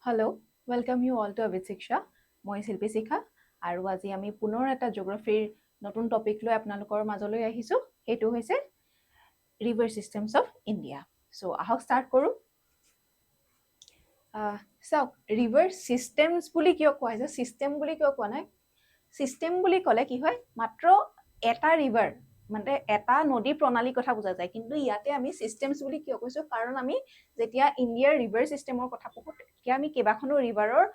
Hello, welcome you all to Avid Shiksha. মই শিল্পী শিখা আৰু আজি আমি পুনৰ এটা জিঅগ্ৰাফিৰ নতুন টপিক লৈ আপোনালোকৰ মাজলৈ আহিছো সেইটো হৈছে ৰিভাৰ সিস্টেমছ অফ ইণ্ডিয়া সো আহক ষ্টাৰ্ট কৰো চাওক ৰিভাৰ সিস্টেমছ বুলি কিয় কোৱা হৈছে সিস্টেম বুলি কিয় কোৱা নাই সিস্টেম বুলি ক'লে কি হয় মাত্ৰ এটা ৰিভাৰ মানে এটা নদী প্ৰণালী কথা বুজা যায় কিন্তু ইয়াতে আমি সিস্টেমছ বুলি কিয় কৈছো কাৰণ আমি যেতিয়া ইণ্ডিয়াৰ ৰিভাৰ সিস্টেমৰ কথা পঢ়ো তেতিয়া আমি কেইবাখনো ৰিভাৰৰ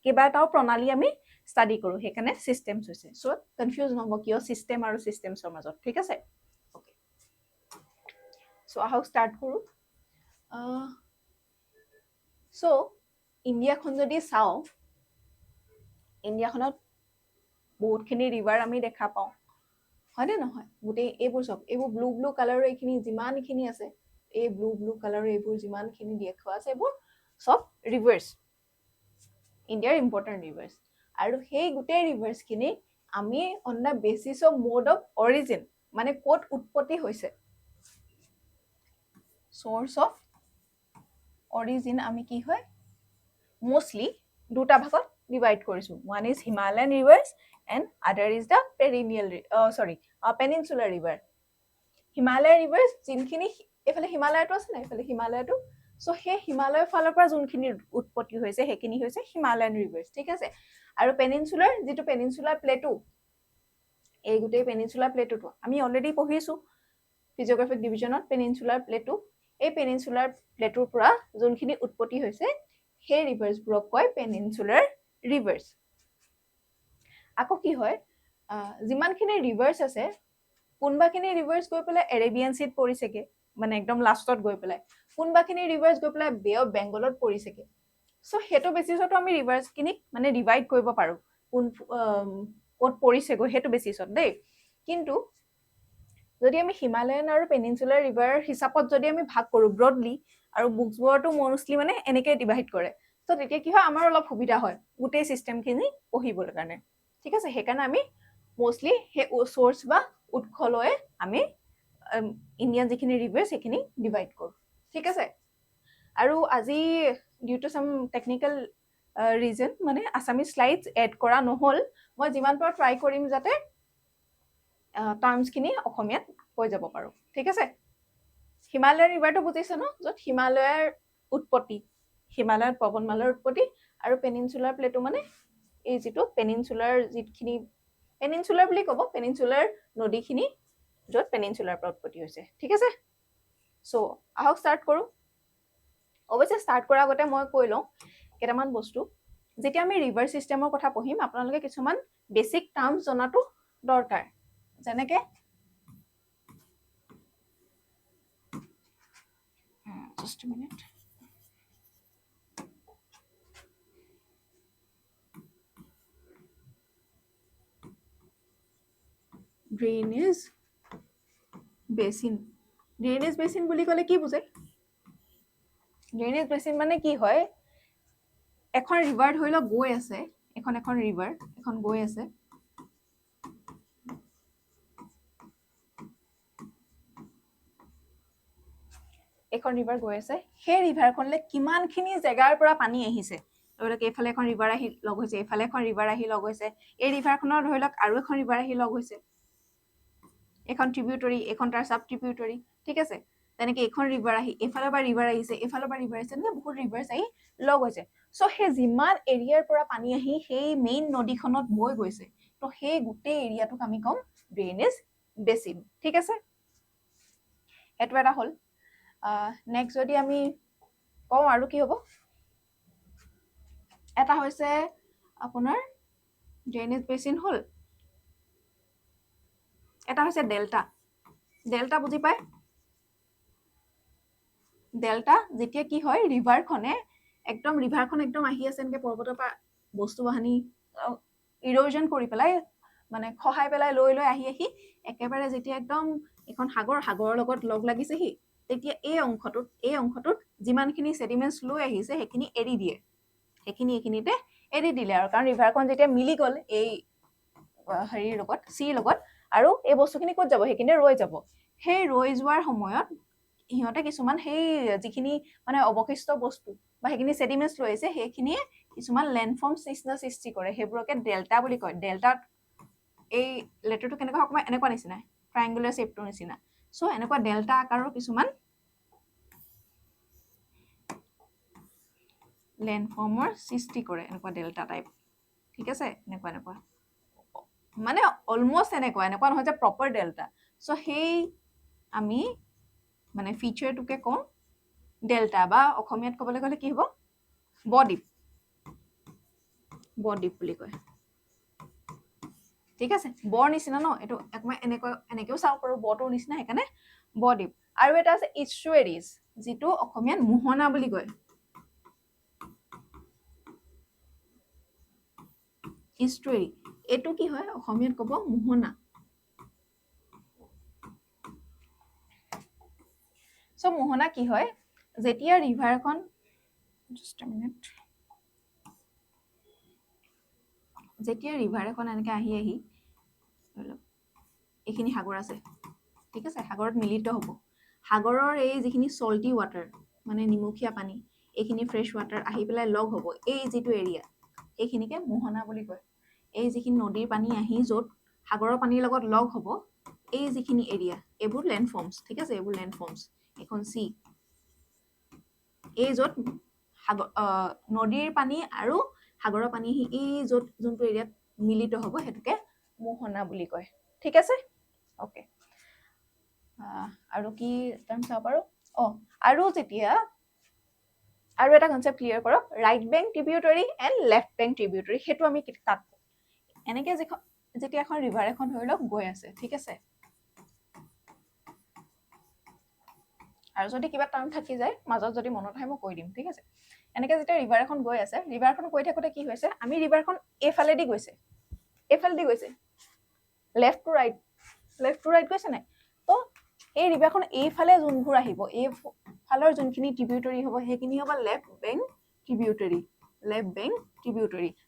কেইবাটাও প্ৰণালী আমি ষ্টাডি কৰোঁ সেইকাৰণে সিস্টেমছ হৈছে সো কনফিউজ নহব কিয় সিস্টেম আৰু সিস্টেমছৰ মাজত ঠিক আছে ওকে সো আহক ষ্টাৰ্ট কৰোঁ সো ইণ্ডিয়াখন যদি চাওঁ ইণ্ডিয়াখনত বহুতখিনি ৰিভাৰ আমি দেখা পাওঁ হয়নে নহয় গোটেই এইবোৰ চব এইবোৰ ব্লু ব্লু কালাৰৰ এইখিনি যিমানখিনি আছে এই ব্লু ব্লু কালাৰৰ এইবোৰ যিমানখিনি দেখুৱা আছে এইবোৰ চব ৰিভাৰ্ছ ইণ্ডিয়াৰ ইম্পৰ্টেণ্ট ৰিভাৰ্ছ আৰু সেই গোটেই ৰিভাৰ্ছখিনি আমি on the basis of mode of origin মানে ক'ত উৎপত্তি হৈছে চ'ৰ্চ অফ অৰিজিন আমি কি হয় মোষ্টলি দুটা ভাগত ডিভাইড কৰিছোঁ one is Himalayan rivers and other is the peninsular river Himalaya reverse যোনখিনি এইফালে হিমালয়টো আছে না এইফালে হিমালয়টো সো সেই হিমালয়ৰ ফালৰ পৰা যোনখিনি উৎপত্তি হৈছে সেইখিনি হৈছে হিমালয়ান ৰিভাৰ্ছ ঠিক আছে আৰু পেনিনচুলাৰ যিটো পেনিনচুলাৰ প্লেটু এই গোটেই পেনিনচুলাৰ প্লেটুটো আমি অলৰেডি পঢ়িছোঁ ফিজিঅগ্ৰাফিক ডিভিজনত পেনিনচুলাৰ প্লেটু এই পেনিনচুলাৰ প্লেটুৰ পৰা যোনখিনি উৎপত্তি হৈছে সেই ৰিভাৰ্ছবোৰক কয় পেনিনচুলাৰ ৰিভাৰ্ছ আকৌ কি হয় যিমানখিনি ৰিভাৰ্ছ আছে কোনোবাখিনি ৰিভাৰ্ছ গৈ পেলাই এৰেবিয়ান চিত পৰিছেগে মানে একদম লাষ্টত গৈ পেলাই কোনোবাখিনি ৰিভাৰ্ছ গৈ পেলাই বে অফ বেংগলত পৰিছেগে সো সেইটো বেচিছতো আমি ৰিভাৰ্ছখিনিক মানে ডিভাইড কৰিব পাৰোঁ কোন ক'ত পৰিছেগৈ সেইটো বেচিছত দেই কিন্তু যদি আমি হিমালয়ান আৰু পেনিনচুলাৰ ৰিভাৰ হিচাপত যদি আমি ভাগ কৰোঁ ব্ৰডলি আৰু বুকছবোৰতো মষ্টলি মানে এনেকৈ ডিভাইড কৰে তো তেতিয়া কি হয় আমাৰ অলপ সুবিধা হয় গোটেই চিষ্টেমখিনি পঢ়িবৰ কাৰণে ঠিক আছে সেইকাৰণে আমি মষ্টলি সেই চ'ৰ্চ বা উৎস লৈ আমি ইণ্ডিয়ান যিখিনি ৰিভাৰ সেইখিনি ডিভাইড কৰোঁ ঠিক আছে আৰু আজি ডিউ টু চাম টেকনিকেল ৰিজন মানে আছামিজ শ্লাইডছ এড কৰা নহ'ল মই যিমান পাৰোঁ ট্ৰাই কৰিম যাতে টাৰ্মছখিনি অসমীয়াত কৈ যাব পাৰোঁ ঠিক আছে হিমালয়ান ৰিভাৰটো বুজিছে ন য'ত হিমালয়ৰ উৎপত্তি হিমালয়ত পৰ্বতমালাৰ উৎপত্তি আৰু পেনিনচুলাৰ প্লেটু মানে এই যিটো পেনিনচুলাৰ যিখিনি পেনিনচুলাৰ বুলি ক'ব পেনিনচুলাৰ নদীখিনি য'ত পেনিনচুলাৰ পৰা উৎপত্তি হৈছে ঠিক আছে সো আহক ষ্টাৰ্ট কৰোঁ অৱশ্যে ষ্টাৰ্ট কৰাৰ আগতে মই কৈ লওঁ কেইটামান বস্তু যেতিয়া আমি ৰিভাৰ চিষ্টেমৰ কথা পঢ়িম আপোনালোকে কিছুমান বেছিক টাৰ্মছ জনাটো দৰকাৰ যেনেকৈ just a minute drainage basin drainage basin বুলি ক'লে কি বুজে ড্ৰেইনেজ বেচিন মানে কি হয় এখন ৰিভাৰ ধৰি লওক গৈ আছে এখন ৰিভাৰ এখন গৈ আছে এখন ৰিভাৰ গৈ আছে সেই ৰিভাৰখনলৈ কিমানখিনি জেগাৰ পৰা পানী আহিছে ধৰি লওক এইফালে এখন ৰিভাৰ আহি লগ হৈছে এইফালে এখন ৰিভাৰ আহি লগ হৈছে এই ৰিভাৰখনৰ ধৰি লওক আৰু এখন ৰিভাৰ আহি লগ হৈছে এখন ট্ৰিবিউটৰী এখন তাৰ চাব ট্ৰিবিউটৰী ঠিক আছে তেনেকৈ এইখন ৰিভাৰ আহি এইফালৰ পৰা ৰিভাৰ আহিছে এইফালৰ পৰা ৰিভাৰ আহিছে এনেকৈ বহুত ৰিভাৰ্ছ আহি লগ হৈছে চ' সেই যিমান এৰিয়াৰ পৰা পানী আহি সেই মেইন নদীখনত বৈ গৈছে তো সেই গোটেই এৰিয়াটোক আমি ক'ম ড্ৰেইনেজ বেচিন ঠিক আছে এইটো এটা হ'ল নেক্সট যদি আমি কওঁ আৰু কি হ'ব এটা হৈছে আপোনাৰ ড্ৰেইনেজ বেচিন হ'ল এটা হৈছে ডেল্টা ডেল্টা বুজি পায় ডেল্টা যেতিয়া কি হয় ৰিভাৰখন একদম আহি আছে এনেকৈ পৰ্বতৰ পৰা বস্তু বাহানি ইৰ'জন কৰি পেলাই মানে খহাই পেলাই লৈ আহি একেবাৰে যেতিয়া একদম এখন সাগৰৰ লগত লগ লাগিছেহি তেতিয়া এই অংশটোত যিমানখিনি ছেডিমেণ্টছ লৈ আহিছে সেইখিনি এৰি দিয়ে এইখিনিতে এৰি দিলে আৰু কাৰণ ৰিভাৰখন যেতিয়া মিলি গ'ল এই হেৰিৰ লগত চিৰ লগত আৰু এই বস্তুখিনি ক'ত যাব সেইখিনি ৰৈ যাব সেই ৰৈ যোৱাৰ সময়ত সিহঁতে কিছুমান সেই যিখিনি মানে অৱশিষ্ট বস্তু বা সেইখিনি সেডিমেন্টস লৈ আহিছে সেইখিনিয়ে কিছুমান লেণ্ডফৰ্ম নিচিনা সৃষ্টি কৰে সেইবোৰকে ডেল্টা বুলি কয় ডেল্টাত এই লেটাৰটো কেনেকুৱা অকণমান এনেকুৱা নিচিনা ট্ৰাইংগুলাৰ শ্বেপটোৰ নিচিনা চ' এনেকুৱা ডেল্টা আকাৰৰ কিছুমান লেণ্ডফৰ্মৰ সৃষ্টি কৰে এনেকুৱা ডেল্টা টাইপ ঠিক আছে এনেকুৱা এনেকুৱা মানে অলমষ্ট এনেকুৱা নহয় যে প্ৰপাৰ ডেল্টা চ' সেই আমি মানে ফিচাৰটোকে কওঁ ডেল্টা বা অসমীয়াত ক'বলৈ গ'লে কি হ'ব বদ্বীপ বুলি কয় ঠিক আছে বৰ নিচিনা ন এইটো অকণমান এনেকেও চাব পাৰোঁ বটোৰ নিচিনা সেইকাৰণে বদ্বীপ আৰু এটা আছে ইষ্টুৱেৰিজ যিটো অসমীয়াত মোহনা বুলি কয় ইষ্টুৱেৰী এইটো কি হয় অসমীয়াত ক'ব মোহনা চ' মোহনা কি হয় যেতিয়া ৰিভাৰ এখন যেতিয়া ৰিভাৰ এখন এনেকে আহি এইখিনি সাগৰ আছে ঠিক আছে সাগৰত মিলিত হ'ব সাগৰৰ এই যিখিনি চল্টি ৱাটাৰ মানে নিমখীয়া পানী এইখিনি ফ্ৰেছ ৱাটাৰ আহি পেলাই লগ হ'ব এই যিটো এৰিয়া এইখিনিকে মোহনা বুলি কয় এই যিখিনি নদীৰ পানী আহি য'ত সাগৰৰ পানীৰ লগত লগ হ'ব এই যিখিনি এৰিয়া এইবোৰ লেণ্ডফৰ্মছ ঠিক আছে এইবোৰ লেণ্ডফৰ্মছ এখন চি এই য'ত নদীৰ পানী আৰু সাগৰৰ পানী এই য'ত যোনটো এৰিয়াত মিলিত হ'ব সেইটোকে মোহনা বুলি কয় ঠিক আছে অ'কে আৰু কি টাৰ্ম চাব পাৰোঁ আৰু যেতিয়া আৰু এটা কনচেপ্ট ক্লিয়াৰ কৰক right bank tributary and left bank tributary সেইটো আমি তাত এনেকে যেতিয়া এখন ৰিভাৰ এখন ধৰি লওক গৈ আছে ঠিক আছে আৰু যদি কিবা টাৰ্ম থাকি যায় মাজত যদি মনত আহে মই কৈ দিম ঠিক আছে এনেকে যেতিয়া ৰিভাৰ এখন গৈ আছে ৰিভাৰখন গৈ থাকোঁতে কি হৈছে আমি ৰিভাৰখন এইফালেদি গৈছে লেফ্ট টু ৰাইট গৈছে নাই তো এই ৰিভাৰখন এইফালে যোনবোৰ আহিব এইফালৰ যোনখিনি ট্ৰিবিউটৰী হ'ব সেইখিনি হ'ব লেফ্ট বেংক ট্ৰিবিউটৰী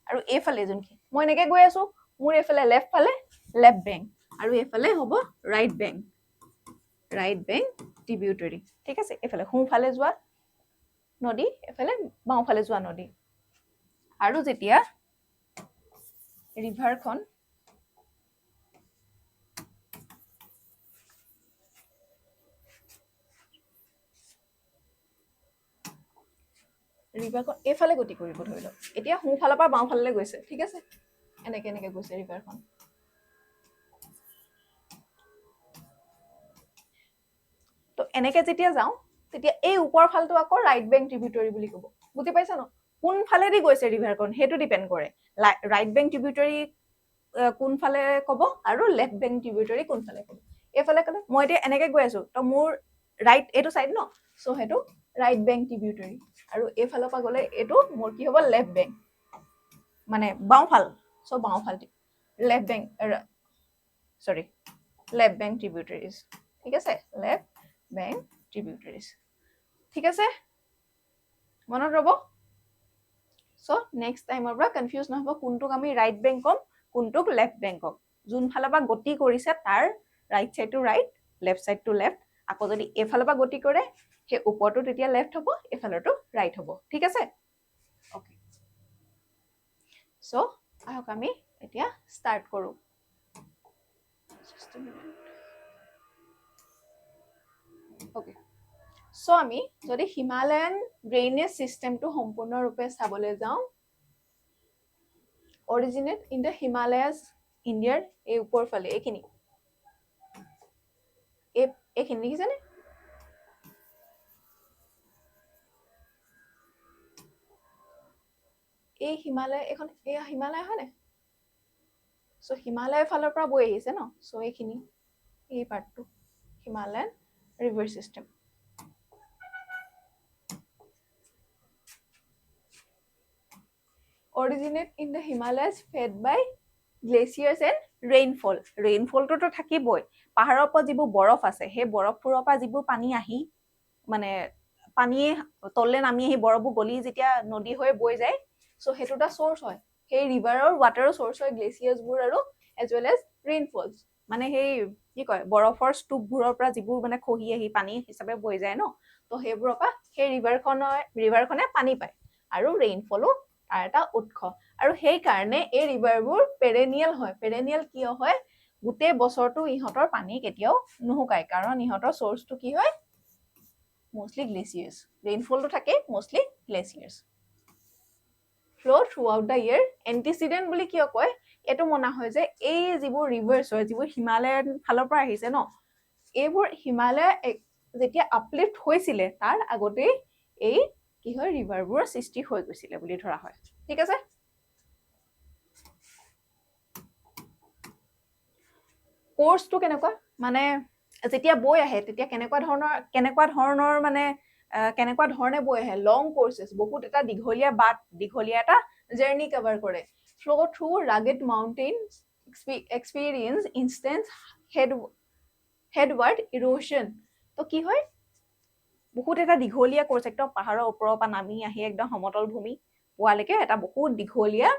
আৰু এইফালে যোনখিনি মই এনেকে গৈ আছো মোৰ এইফালে লেফ্ট ফালে লেফ্ট বেংক আৰু এইফালে হ'ব ৰাইট বেংক ট্ৰিবিউটৰী ঠিক আছে এইফালে সোঁফালে যোৱা নদী এইফালে বাওঁফালে যোৱা নদী আৰু যেতিয়া ৰিভাৰখন এইফালে গতি কৰিব ধৰি লওক এতিয়া সোঁফালৰ পৰা বাওঁফালে গৈছে ঠিক আছে এনেকে গৈছে ৰিভাৰখন তো এনেকে যেতিয়া যাওঁ তেতিয়া এই ওপৰ ফালটো আকৌ ৰাইট বেংক ট্ৰিবিউটৰী বুলি ক'ব বুজি পাইছা ন কোনফালেদি গৈছে ৰিভাৰখন সেইটো ডিপেণ্ড কৰে ৰাইট বেংক ট্ৰিবিউটৰী কোনফালে ক'ব আৰু লেফ্ট বেংক ট্ৰিবিউটৰী কোনফালে ক'ব এইফালে ক'লে মই এতিয়া এনেকে গৈ আছো তো মোৰ ৰাইট এইটো চাইড ন চ' সেইটো ৰাইট বেংক ট্ৰিবিউটৰী আৰু এইফালৰ পৰা গ'লে এইটো মোৰ কি হ'ব লেফ্ট বেংক মানে বাওঁফাল চ' বাওঁফাল লেফ্ট বেংক ট্ৰিবিউটৰীজ ঠিক আছে লেফ্ট বেংক ট্ৰিবিউটৰীজ ঠিক আছে মনত ৰ'ব চ' নেক্সট টাইমৰ পৰা কনফিউজ নহ'ব কোনটোক আমি ৰাইট বেংক ক'ম কোনটোক লেফ্ট বেংক ক'ম যোনফালৰ পৰা গতি কৰিছে তাৰ right side to right left side to left আকৌ যদি এইফালৰ পৰা গতি কৰে সেই ওপৰটো তেতিয়া লেফ্ট হ'ব এইফালৰটো ৰাইট হ'ব ঠিক আছে অ'কে চ' আহক আমি এতিয়া ষ্টাৰ্ট কৰোঁ অ'কে চ' আমি যদি হিমালয়ান ড্ৰেইনেজ চিষ্টেমটো সম্পূৰ্ণৰূপে চাবলৈ যাওঁ অৰিজিনেট ইন দ্য হিমালয়াজ ইণ্ডিয়াৰ এই ওপৰ ফালে এইখিনি দেখিছেনে এই হিমালয় এখন এয়া হিমালয় হয় নাই চ' হিমালয়ৰ ফালৰ পৰা বৈ আহিছে ন চ' এইখিনি এই পাৰ্টটো Himalayan river system originate in the Himalayas fed by glaciers and rainfall ৰেইনফলটোতো থাকিবই পাহাৰৰ ওপৰত যিবোৰ বৰফ আছে সেই বৰফবোৰৰ পৰা যিবোৰ পানী আহি মানে পানীয়ে তললে নামি আহি বৰফবোৰ গলি যেতিয়া নদী হৈ বৈ যায় চ' সেইটো এটা চ'ৰ্চ হয় সেই ৰিভাৰৰ ৱাটাৰৰ চ'ৰ্চ হয় গ্লেচিয়াৰ্ছবোৰ আৰু এজ ৱেল এজ ৰেইনফলছ মানে সেই কি কয় বৰফৰ স্তূপবোৰৰ পৰা যিবোৰ মানে খহি আহি পানী হিচাপে বৈ যায় ন, তো সেইবোৰৰ পৰা সেই ৰিভাৰখনে পানী পায় আৰু ৰেইনফলো তাৰ এটা উৎস। আৰু সেইকাৰণে এই ৰিভাৰবোৰ পেৰেনিয়েল হয়। পেৰেনিয়েল কিয় হয়? গোটেই বছৰটো ইহঁতৰ পানী কেতিয়াও নুশুকায়, কাৰণ ইহঁতৰ চ'ৰ্চটো কি হয়? মষ্টলি গ্লেচিয়াৰ্ছ। ৰেইনফলটো থাকে মষ্টলি গ্লেচিয়াৰ্ছ। ফ্ল' থ্ৰু আউট দ্য ইয়েৰ। এণ্টিচিডেণ্ট বুলি কিয় কয়? এইটো মনা হয় যে এই যিবোৰ ৰিভাৰ্ছ হয়, যিবোৰ হিমালয়ৰ ফালৰ পৰা আহিছে ন, এইবোৰ হিমালয় যেতিয়া আপলিফ্ট হৈছিলে তাৰ আগতেই এই কি হয় ৰিভাৰবোৰৰ সৃষ্টি হৈ গৈছিলে বুলি ধৰা হয়। ঠিক আছে? কোৰ্চটো কেনেকুৱা? মানে যেতিয়া বৈ আহে তেতিয়া কেনেকুৱা ধৰণে বৈ আহে? লং কোৰ্চেছ, বহুত এটা দীঘলীয়া বাট, দীঘলীয়া এটা জাৰ্নি কভাৰ কৰে। ফ্ল' থ্ৰু ৰাগেড মাউণ্টেইনছ, এক্সপিৰিয়েঞ্চ ইনষ্টেন্স হেডৱাৰ্ড ইৰোশ্যন। তো কি হয়? বহুত এটা দীঘলীয়া কোৰ্চ, একদম পাহাৰৰ ওপৰৰ পৰা নামি আহি একদম সমতল ভূমি পোৱালৈকে এটা বহুত দীঘলীয়া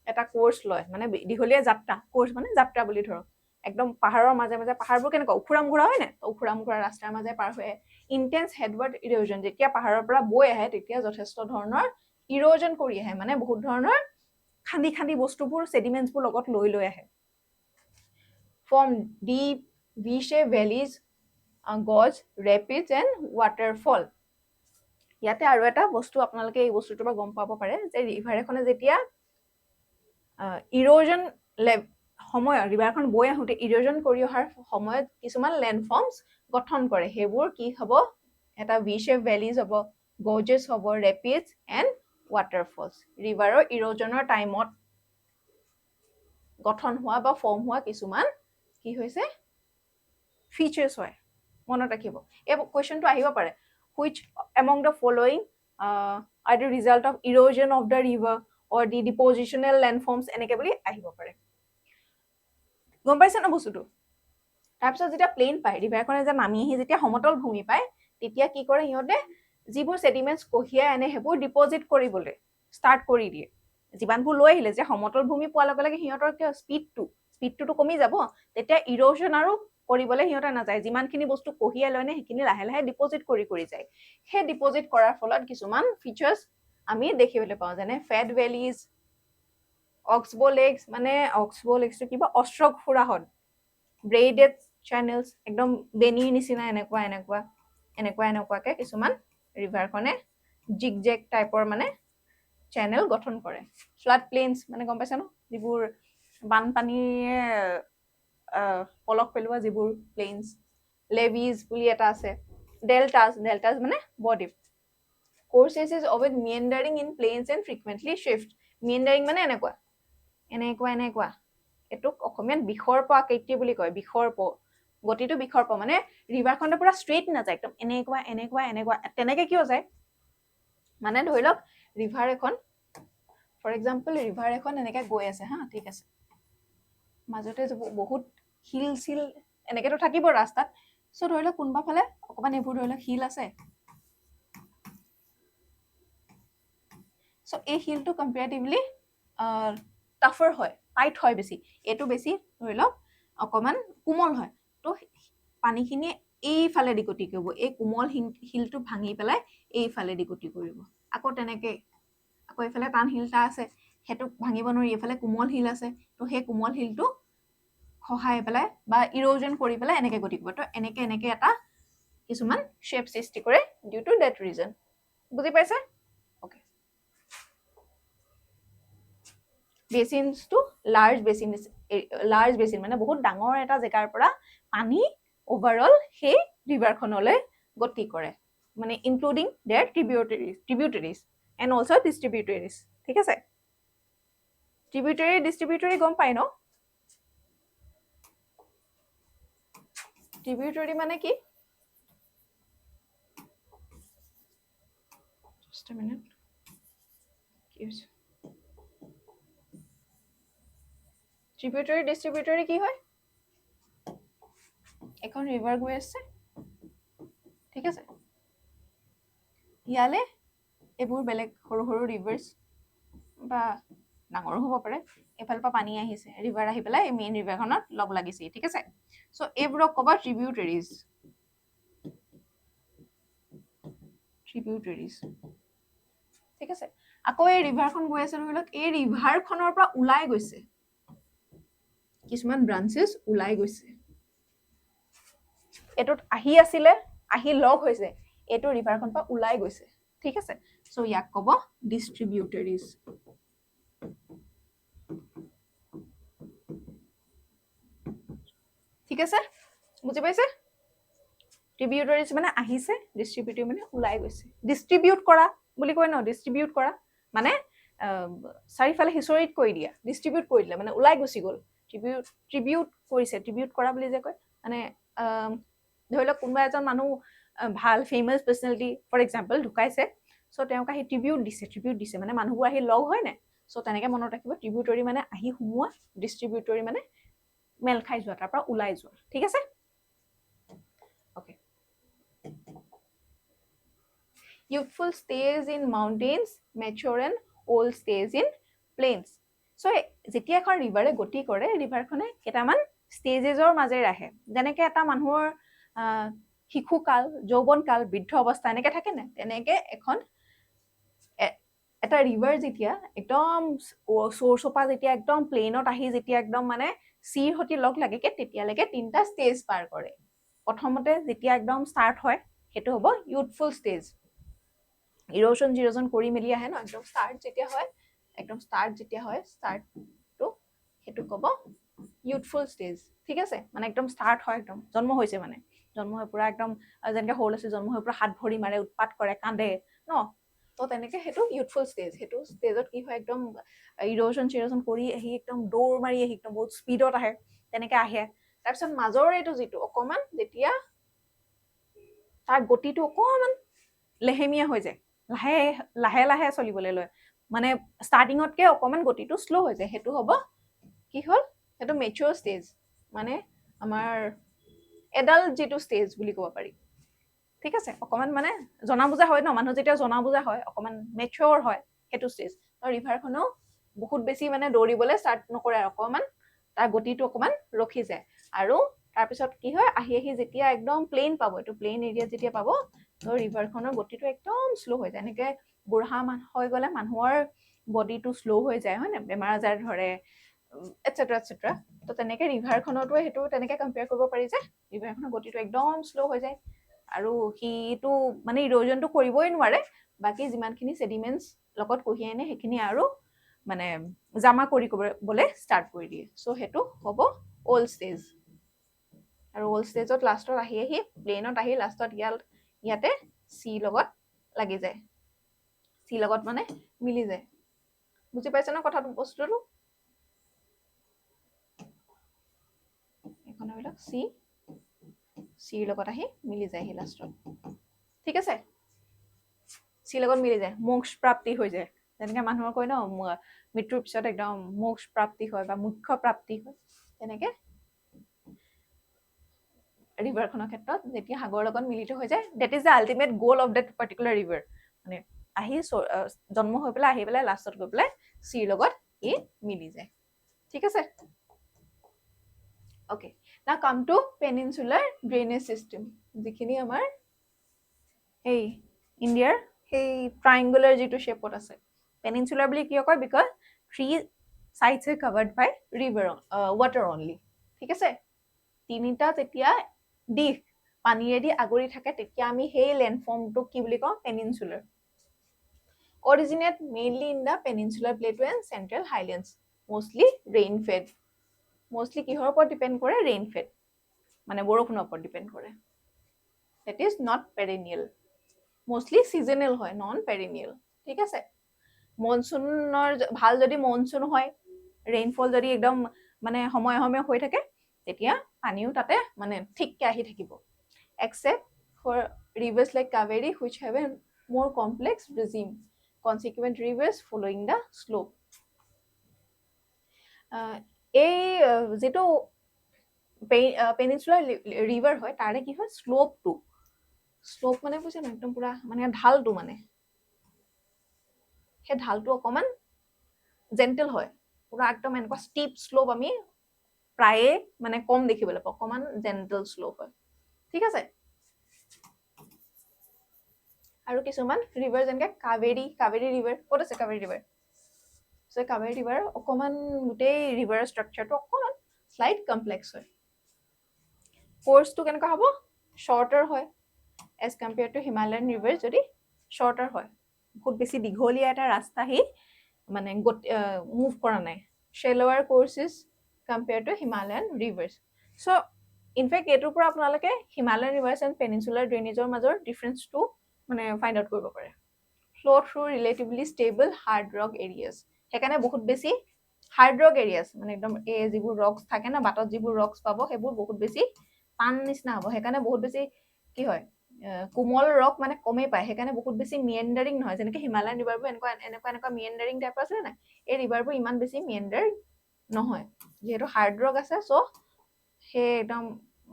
এটা কোৰ্চ লয়। মানে দীঘলীয়া যাত্ৰা, কোৰ্চ মানে যাত্ৰা বুলি ধৰক। একদম পাহাৰৰ মাজে মাজে, পাহাৰবোৰ কেনেকুৱা উখুৰা মুখুৰা হয় নে? উখুৰা মুখুৰা ৰাস্তাৰ মাজে পাৰ হৈ আহে। ইণ্টেন্স হেডৱাৰ্ড ইৰোজন, যেতিয়া পাহাৰৰ পৰা বৈ আহে তেতিয়া যথেষ্ট ধৰণৰ ইৰোজন কৰি আহে, মানে বহুত ধৰণৰ খান্দি খান্দি বস্তুবোৰ, ছেডিমেণ্টছবোৰ লগত লৈ লৈ আহে। From deep V shape valleys, gorges, rapids and waterfall. ইয়াতে আৰু এটা বস্তু আপোনালোকে এই বস্তুটোৰ পৰা গম পাব পাৰে যে ৰিভাৰ এখনে যেতিয়া ইৰোজন সময়ত, ৰিভাৰখন বৈ আহোঁতে ইৰোজন কৰি অহাৰ সময়ত কিছুমান লেণ্ডফৰ্মছ গঠন কৰে। সেইবোৰ কি হ'ব? এটা ভি শ্বেপ ভেলিজ হ'ব, গজেছ হ'ব, ৰেপিডছ এণ্ড ৱাটাৰফলছ। ৰিভাৰৰ ইৰোজনৰ টাইমত গঠন হোৱা বা ফৰ্ম হোৱা কিছুমান কি হৈছে ফিচাৰ্ছ হয়। মনত ৰাখিব, এই কুৱেশ্যনটো আহিব পাৰে। Which among the following are the result of erosion of the river or the depositional landforms? এনেকে বুলি আহিব পাৰে। গম পাইছে ন বস্তুটো? তাৰপিছত যেতিয়া প্লেইন পায়, ৰিভাৰখনে যে নামি আহি যেতিয়া সমতল ভূমি পায়, তেতিয়া কি কৰে সিহঁতে? যিবোৰ ছেডিমেণ্টছ কঢ়িয়াই আনে সেইবোৰ ডিপজিট কৰিবলৈ ষ্টাৰ্ট কৰি দিয়ে। যিমানবোৰ লৈ আহিলে, যে সমতল ভূমি পোৱাৰ লগে লগে সিহঁতৰ স্পীডটোতো কমি যাব, তেতিয়া ইৰোজন আৰু কৰিবলৈ সিহঁতে নাযায়। যিমানখিনি বস্তু কঢ়িয়াই লয় নে সেইখিনি লাহে লাহে ডিপজিট কৰি যায়। সেই ডিপজিট কৰাৰ ফলত কিছুমান ফিচাৰ্ছ আমি দেখিবলৈ পাওঁ, যেনে ফেড ভেলিজ, অক্সবো লেকছ, মানে অক্সবো লেকছটো কিবা অস্ত্ৰক ব্ৰেইডেড চেনেলছ, একদম বেনীৰ নিচিনা এনেকুৱাকে কিছুমান ৰিভাৰখনে জিগজেগ টাইপৰ মানে চেনেল গঠন কৰে। ফ্লাড প্লেইনছ, মানে গম পাইছে ন, যিবোৰ বানপানীয়ে পলস পেলোৱা যিবোৰ প্লেইনছ। লেভিজ বুলি এটা আছে। ডেল্টাছ মানে বদ্বীপ। courses of it meandering in plains and frequently shift. meandering মানে এনেকুৱা। এটোক অসমীয়াত বিসৰ্প আকৃতি বুলি কয়। বিসৰ্প, গতিটো বিসৰ্প, মানে ৰিভাৰখনে পুৰা ষ্ট্ৰেইট নাযায়, একদম এনেকুৱা। তেনেকে কিয় যায়? মানে ধৰি লওক ৰিভাৰ এখন, ফৰ এক্সাম্পল ৰিভাৰ এখন এনেকে গৈ আছে হা, ঠিক আছে, মাজতে বহুত শিল চিল এনেকেতো থাকিব ৰাস্তাত। চ' ধৰি লওক কোনোবা ফালে অকণমান এইবোৰ ধৰি লওক শিল আছে। চ' এই শিলটো কম্পেৰেটিভলি টাফাৰ হয়, টাইট হয় বেছি। এইটো বেছি ধৰি লওক অকণমান কোমল হয়। তো পানীখিনি এইফালেদি গতি কৰিব, এই কোমল শিলটো ভাঙি পেলাই এইফালেদি গতি কৰিব। আকৌ তেনেকে আকৌ এইফালে টান শিল এটা আছে, সেইটো ভাঙিব নোৱাৰি, এইফালে কোমল শিল আছে, তো সেই কোমল শিলটো খহাই পেলাই বা ইৰোজন কৰি পেলাই এনেকে গতি কৰিব। তো এনেকে এটা কিছুমান শ্বেপ সৃষ্টি কৰে ডিউ টু ডেট ৰিজন। বুজি পাইছে? অ'কে। বেচিনছটো লাৰ্জ বেচিন মানে বহুত ডাঙৰ এটা জেগাৰ পৰা পানী অভাৰঅল সেই ৰিভাৰখনলৈ গতি কৰে, মানে ইনক্লুডিং দেয়াৰ ট্ৰিবিউটাৰিজ এণ্ড অলছ' ডিষ্ট্ৰিবিউটাৰিজ। ঠিক আছে? ডিষ্ট্ৰিবিউটৰী গম পাই ন? ট্ৰিবিউটৰী মানে কি? Just a minute. কি হৈছে? ট্ৰিবিউটৰী ডিষ্ট্ৰিবিউটৰী কি হয়? এখন ৰিভাৰ গৈ আছে, ঠিক আছে, ইয়ালে এইবোৰ বেলেগ সৰু সৰু ৰিভাৰ্ছ বা ডাঙৰো হ'ব পাৰে এফালৰ পৰা পানী আহিছে ৰিভাৰ আহি পেলাই মেইন ৰিভাৰখনত লগ লাগিছে ঠিক আছে সো এইবোৰক ক'ব ট্ৰিবিউটাৰিজ ঠিক আছে আকৌ এই ৰিভাৰখন গৈ আছে ধৰি লওক এই ৰিভাৰখনৰ পৰা ওলাই গৈছে কিছুমান ব্ৰাঞ্চেছ ওলাই গৈছে এটোত আহি আছিলে আহি লগ হৈছে এটো ৰিভাৰখন পৰা ওলাই গৈছে ঠিক আছে সো ইয়াক ক'ব ডিস্ট্ৰিবিউটাৰিজ ঠিক আছে বুজি পাইছে ট্ৰিবিউটাৰিজ মানে আহিছে ডিস্ট্ৰিবিউটিভ মানে ওলাই গৈছে ডিস্ট্ৰিবিউট কৰা বুলি কয় ন ডিস্ট্ৰিবিউট কৰা মানে চাৰিফালে হিচৰিত কৰি দিয়া ডিস্ট্ৰিবিউট কৰি দিলে মানে ওলাই গুচি গ'ল ট্ৰিবিউট কৰিছে ট্ৰিবিউট কৰা বুলি যে কয় মানে ধৰি লওক কোনোবা এজন মানুহ ভাল ফেমাছ পাৰ্চনেলিটি ফৰ এক্সাম্পল ঢুকাইছে সো তেওঁক আহি ট্ৰিবিউট দিছে মানে মানুহবোৰ আহি লগ হয় নাই সো তেনেকে মনত ৰাখিব ট্ৰিবিউটৰি মানে আহি সোমোৱা ডিস্ট্ৰিবিউটৰি মানে মেল খাই যোৱা তাৰ পৰা ওলাই যোৱা ঠিক আছে okay youthful stays in mountains mature and old stays in plains so যেতিয়া এখন ৰিভাৰে গতি কৰে ৰিভাৰখনে কেটামান ষ্টেজেছৰ মাজেৰে আহে যেনেকে এটা মানুহৰ শিশু কাল যৌৱন কাল বৃদ্ধ অৱস্থা এনেকে থাকে না তেনেকে এখন এটা ৰিভাৰ যেতিয়া একদম সোৰ্সপা যেতিয়া একদম প্লেনত আহি যেতিয়া একদম মানে সিৰ হতি লগ লাগেকে তেতিয়ালৈকে তিনটা ষ্টেজ পাৰ কৰে প্ৰথমতে যেতিয়া একদম ষ্টাৰ্ট হয় হেতু হ'ব ইউথফুল ষ্টেজ ইৰোশন জিৰোশন কৰি মেলি আহে ন একদম ষ্টাৰ্ট যেতিয়া হয় ষ্টাৰ্টটো হেতু ক'ব ইউথফুল ষ্টেজ ঠিক আছে মানে একদম ষ্টাৰ্ট হয় একদম জন্ম হৈছে মানে জন্ম হৈ পুৰা একদম যেনেকে সৰু আছে জন্ম হৈ পুৰা হাত ভৰি মাৰে উৎপাত কৰে কান্দে ন তো তেনেকে হেতু ইউথফুল ষ্টেজ হেতু ষ্টেজত কি হয় একদম ইৰোশন চিৰোশন কৰি আহি একদম দৌৰ মাৰি আহি একদম বহুত স্পীডত আহে তেনেকে আহে তাৰপিছত মাজৰ এইটো যিটো অকমান যেতিয়া তাৰ গতিটো অকমান লেহেমিয়া হৈ যায় লাহে লাহে চলিবলৈ লয় মানে ষ্টাৰ্টিঙতকে অকমান গতিটো স্লো হৈ যায় হেতু হ'ব কি হল হেতু মেচুৰ ষ্টেজ মানে আমাৰ এডাল্ট যিটো ষ্টেজ বুলি ক'ব পাৰি ঠিক আছে অকমান মানে জনা বুজা হয় ন মানুহ যেতিয়া জনা বুজা হয় অকমান মেচুৰ হয় হেতু ষ্টেজ আৰু ৰিভাৰখনো বহুত বেছি মানে দৌৰিবলৈ ষ্টাৰ্ট নকৰে অকমান তাৰ গতিটো অকমান ৰখি যায় আৰু তাৰপিছত কি হয় আহি আহি যেতিয়া একদম প্লেন পাব এইটো প্লেন এৰিয়া যেতিয়া পাব তো ৰিভাৰখনৰ গতিটো একদম স্লো হৈ যায় এনেকে বুঢ়া হৈ গ'লে মানুহৰ বডিটো স্লো হৈ যায় হয় না বেমাৰ আজাৰ ধৰে এটসেট্ৰা এটসেট্ৰা তো তেনেকে ৰিভাৰখনতো হেতু তেনেকে কম্পেয়াৰ কৰিব পাৰি যে ৰিভাৰখনৰ গতিটো একদম স্লো হৈ যায় আৰু হিটো মানে ইৰোজনটো কৰিবই নোৱাৰে বাকি যিমানখিনি সেডিমেন্টস লগত কঢ়িয়াই আনে সেইখিনি আৰু মানে জামা কৰি বলে ষ্টাৰ্ট কৰি দিয়ে সো হেতু হ'ব ওল্ড ষ্টেজ আৰু ওল্ড ষ্টেজত লাষ্টত আহি আহি প্লেনত আহি লাষ্টত ইয়াতে সি লগত লাগি যায় সি লগত মানে মিলি যায় বুজি পাইছে ন কথাটো বস্তুটো এখন হলো সিৰ লগত আহি মিলি যায় হি লাষ্টত ঠিক আছে সিৰ লগত মিলি যায় মোক্ষ প্ৰাপ্তি হৈ যায় যেনেকে মানুহৰ কয় ন মৃত্যুৰ পিছত একদম মোক্ষ প্ৰাপ্তি হয় বা মুখ্য প্ৰাপ্তি হয় তেনেকে ৰিভাৰখনৰ ক্ষেত্ৰত যেতিয়া সাগৰৰ লগত মিলিত হৈ যায় that is the ultimate goal of that particular river মানে আহি জন্ম হৈ পেলাই আহি পেলাই লাষ্টত গৈ পেলাই সিৰ লগত ই মিলি যায় ঠিক আছে okay now come to peninsular drainage system যিখিনি আমাৰ এই ইণ্ডিয়াৰ সেই ট্ৰায়াঙ্গুলাৰ যিটো শেপত আছে পেনিনসুলাৰ বুলি কিয় কয় because 3 sides are covered by river water only ঠিক আছে তিনিটা যেতিয়া দিশ পানীৰেদি আগৰি থাকে তেতিয়া আমি সেই লেণ্ডফৰ্মটো কি বুলি কওঁ পেনিনসুলাৰ originate mainly in the peninsular plateau and central highlands mostly rain fed mostly কিহৰ ওপৰত ডিপেন্ড কৰে ৰেইন ফেড মানে বৰষুণৰ ওপৰত ডিপেন্ড কৰে that is not perennial mostly seasonal হয় non perennial ঠিক আছে মনসুনৰ ভাল যদি মনসুন হয় ৰেইনফল যদি একদম মানে সময় সময় হৈ থাকে তেতিয়া পানীও তাতে মানে ঠিককে আহি থাকিব except for rivers like Kaveri which have a more complex regime consequent rivers following the slope এই যেটো পেনিনসুলাৰ ৰিভাৰ হয় তাৰে কি হয় শ্লোপ মানে বুঝছে না একদম পুৰা মানে ঢালটো মানে সেই ঢালটো অকমান জেণ্টেল হয়, পুৰা একদম এনেকুৱা ষ্টিপ শ্লোপ আমি প্ৰায়ে মানে কম দেখিবলৈ পাওঁ, অকণমান জেণ্টেল শ্লোপ হয়, ঠিক আছে। আৰু কিছুমান ৰিভাৰ যেনেকে কাবেৰী ৰিভাৰ, ক'ত আছে কাবেৰী ৰিভাৰ? চ' কাবেৰী ৰিভাৰ অকণমান গোটেই ৰিভাৰৰ ষ্ট্ৰাকচাৰটো অকণমান শ্লাইট কমপ্লেক্স হয়। কোৰ্চটো কেনেকুৱা হ'ব? শ্বৰ্টাৰ হয় as compare to Himalayan river, যদি শ্বৰ্টাৰ হয়, বহুত বেছি দীঘলীয়া এটা ৰাস্তা সি মানে মুভ কৰা নাই। Shallower course is compare to Himalayan rivers. So' in fact এইটোৰ পৰা আপোনালোকে হিমালয়ান ৰিভাৰ্ছ এণ্ড পেনিনচুলাৰ ড্ৰেইনেজৰ মাজৰ ডিফাৰেঞ্চটো মানে ফাইণ্ড আউট কৰিব পাৰে। Flow' through relatively stable hard rock areas, সেইকাৰণে বহুত বেছি হাৰ্ড ৰক এৰিয়াজ, মানে একদম এই যিবোৰ ৰক্স থাকে না, বাটত যিবোৰ ৰক্স পাব সেইবোৰ বহুত বেছি টান নিচিনা হ'ব, সেইকাৰণে বহুত বেছি কি হয় কোমল ৰক মানে কমেই পায়, সেইকাৰণে বহুত বেছি মিয়েণ্ডাৰিং নহয়। যেনেকৈ হিমালয়ান ৰিভাৰবোৰ এনেকুৱা মিয়েণ্ডাৰিং টাইপৰ আছে নাই, এই ৰিভাৰবোৰ ইমান বেছি মিয়েণ্ডাৰ নহয়, যিহেতু হাৰ্ড ৰক আছে। চ' সেই একদম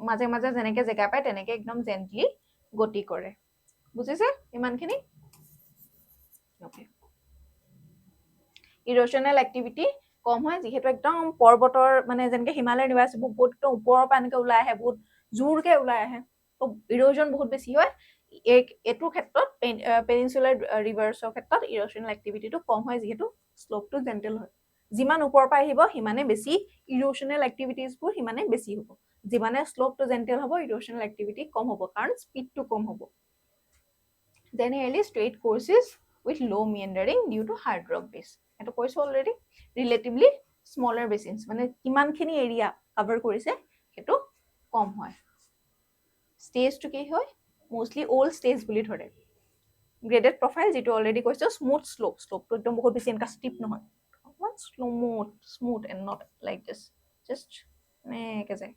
মাজে মাজে যেনেকে জেগা পায় তেনেকে একদম জেণ্টলি গতি কৰে। বুজিছে ইমানখিনি? অ'কে। ইৰ'চনেল এক্টিভিটি কম হয়, যিহেতু একদম পৰ্বতৰ মানে যেনেকে হিমালয়ান ৰিভাৰ বহুত একদম ওপৰৰ পৰা এনেকে ওলাই আহে, বহুত জোৰকে ওলাই আহে, ত' ইৰ'জন বহুত বেছি হয়। এইটোৰ ক্ষেত্ৰত পেনিনচুলাৰ ৰিভাৰ্ছৰ ক্ষেত্ৰত ইৰ'চনেল এক্টিভিটিটো কম হয়, যিহেতু শ্লোপটো জেণ্টেল হয়। যিমান ওপৰৰ পৰা আহিব সিমানে বেছি ইৰ'চনেল এক্টিভিটিজবোৰ সিমানে বেছি হ'ব, যিমানে শ্লোপটো জেণ্টেল হ'ব ইৰ'চনেল এক্টিভিটি কম হ'ব, কাৰণ স্পীডটো কম হ'ব। Generally straight courses with low' meandering due to hard rock base, এইটো কৈছো অলৰেডি। ৰিলেটিভলি স্মলাৰ বেচিনছ, মানে কিমানখিনি এৰিয়া কভাৰ কৰিছে সেইটো কম হয়। ষ্টেজটো কি হয়? মোষ্টলি অল্ড ষ্টেজ বুলি ধৰে। গ্ৰেডেড প্ৰফাইল, যিটো অলৰেডি কৈছো, স্মুথ শ্লোপটো একদম বহুত বেছি এনেকুৱা ষ্টিপ নহয়, অকণমান smooth and not like this, just এনেকৈ যায়,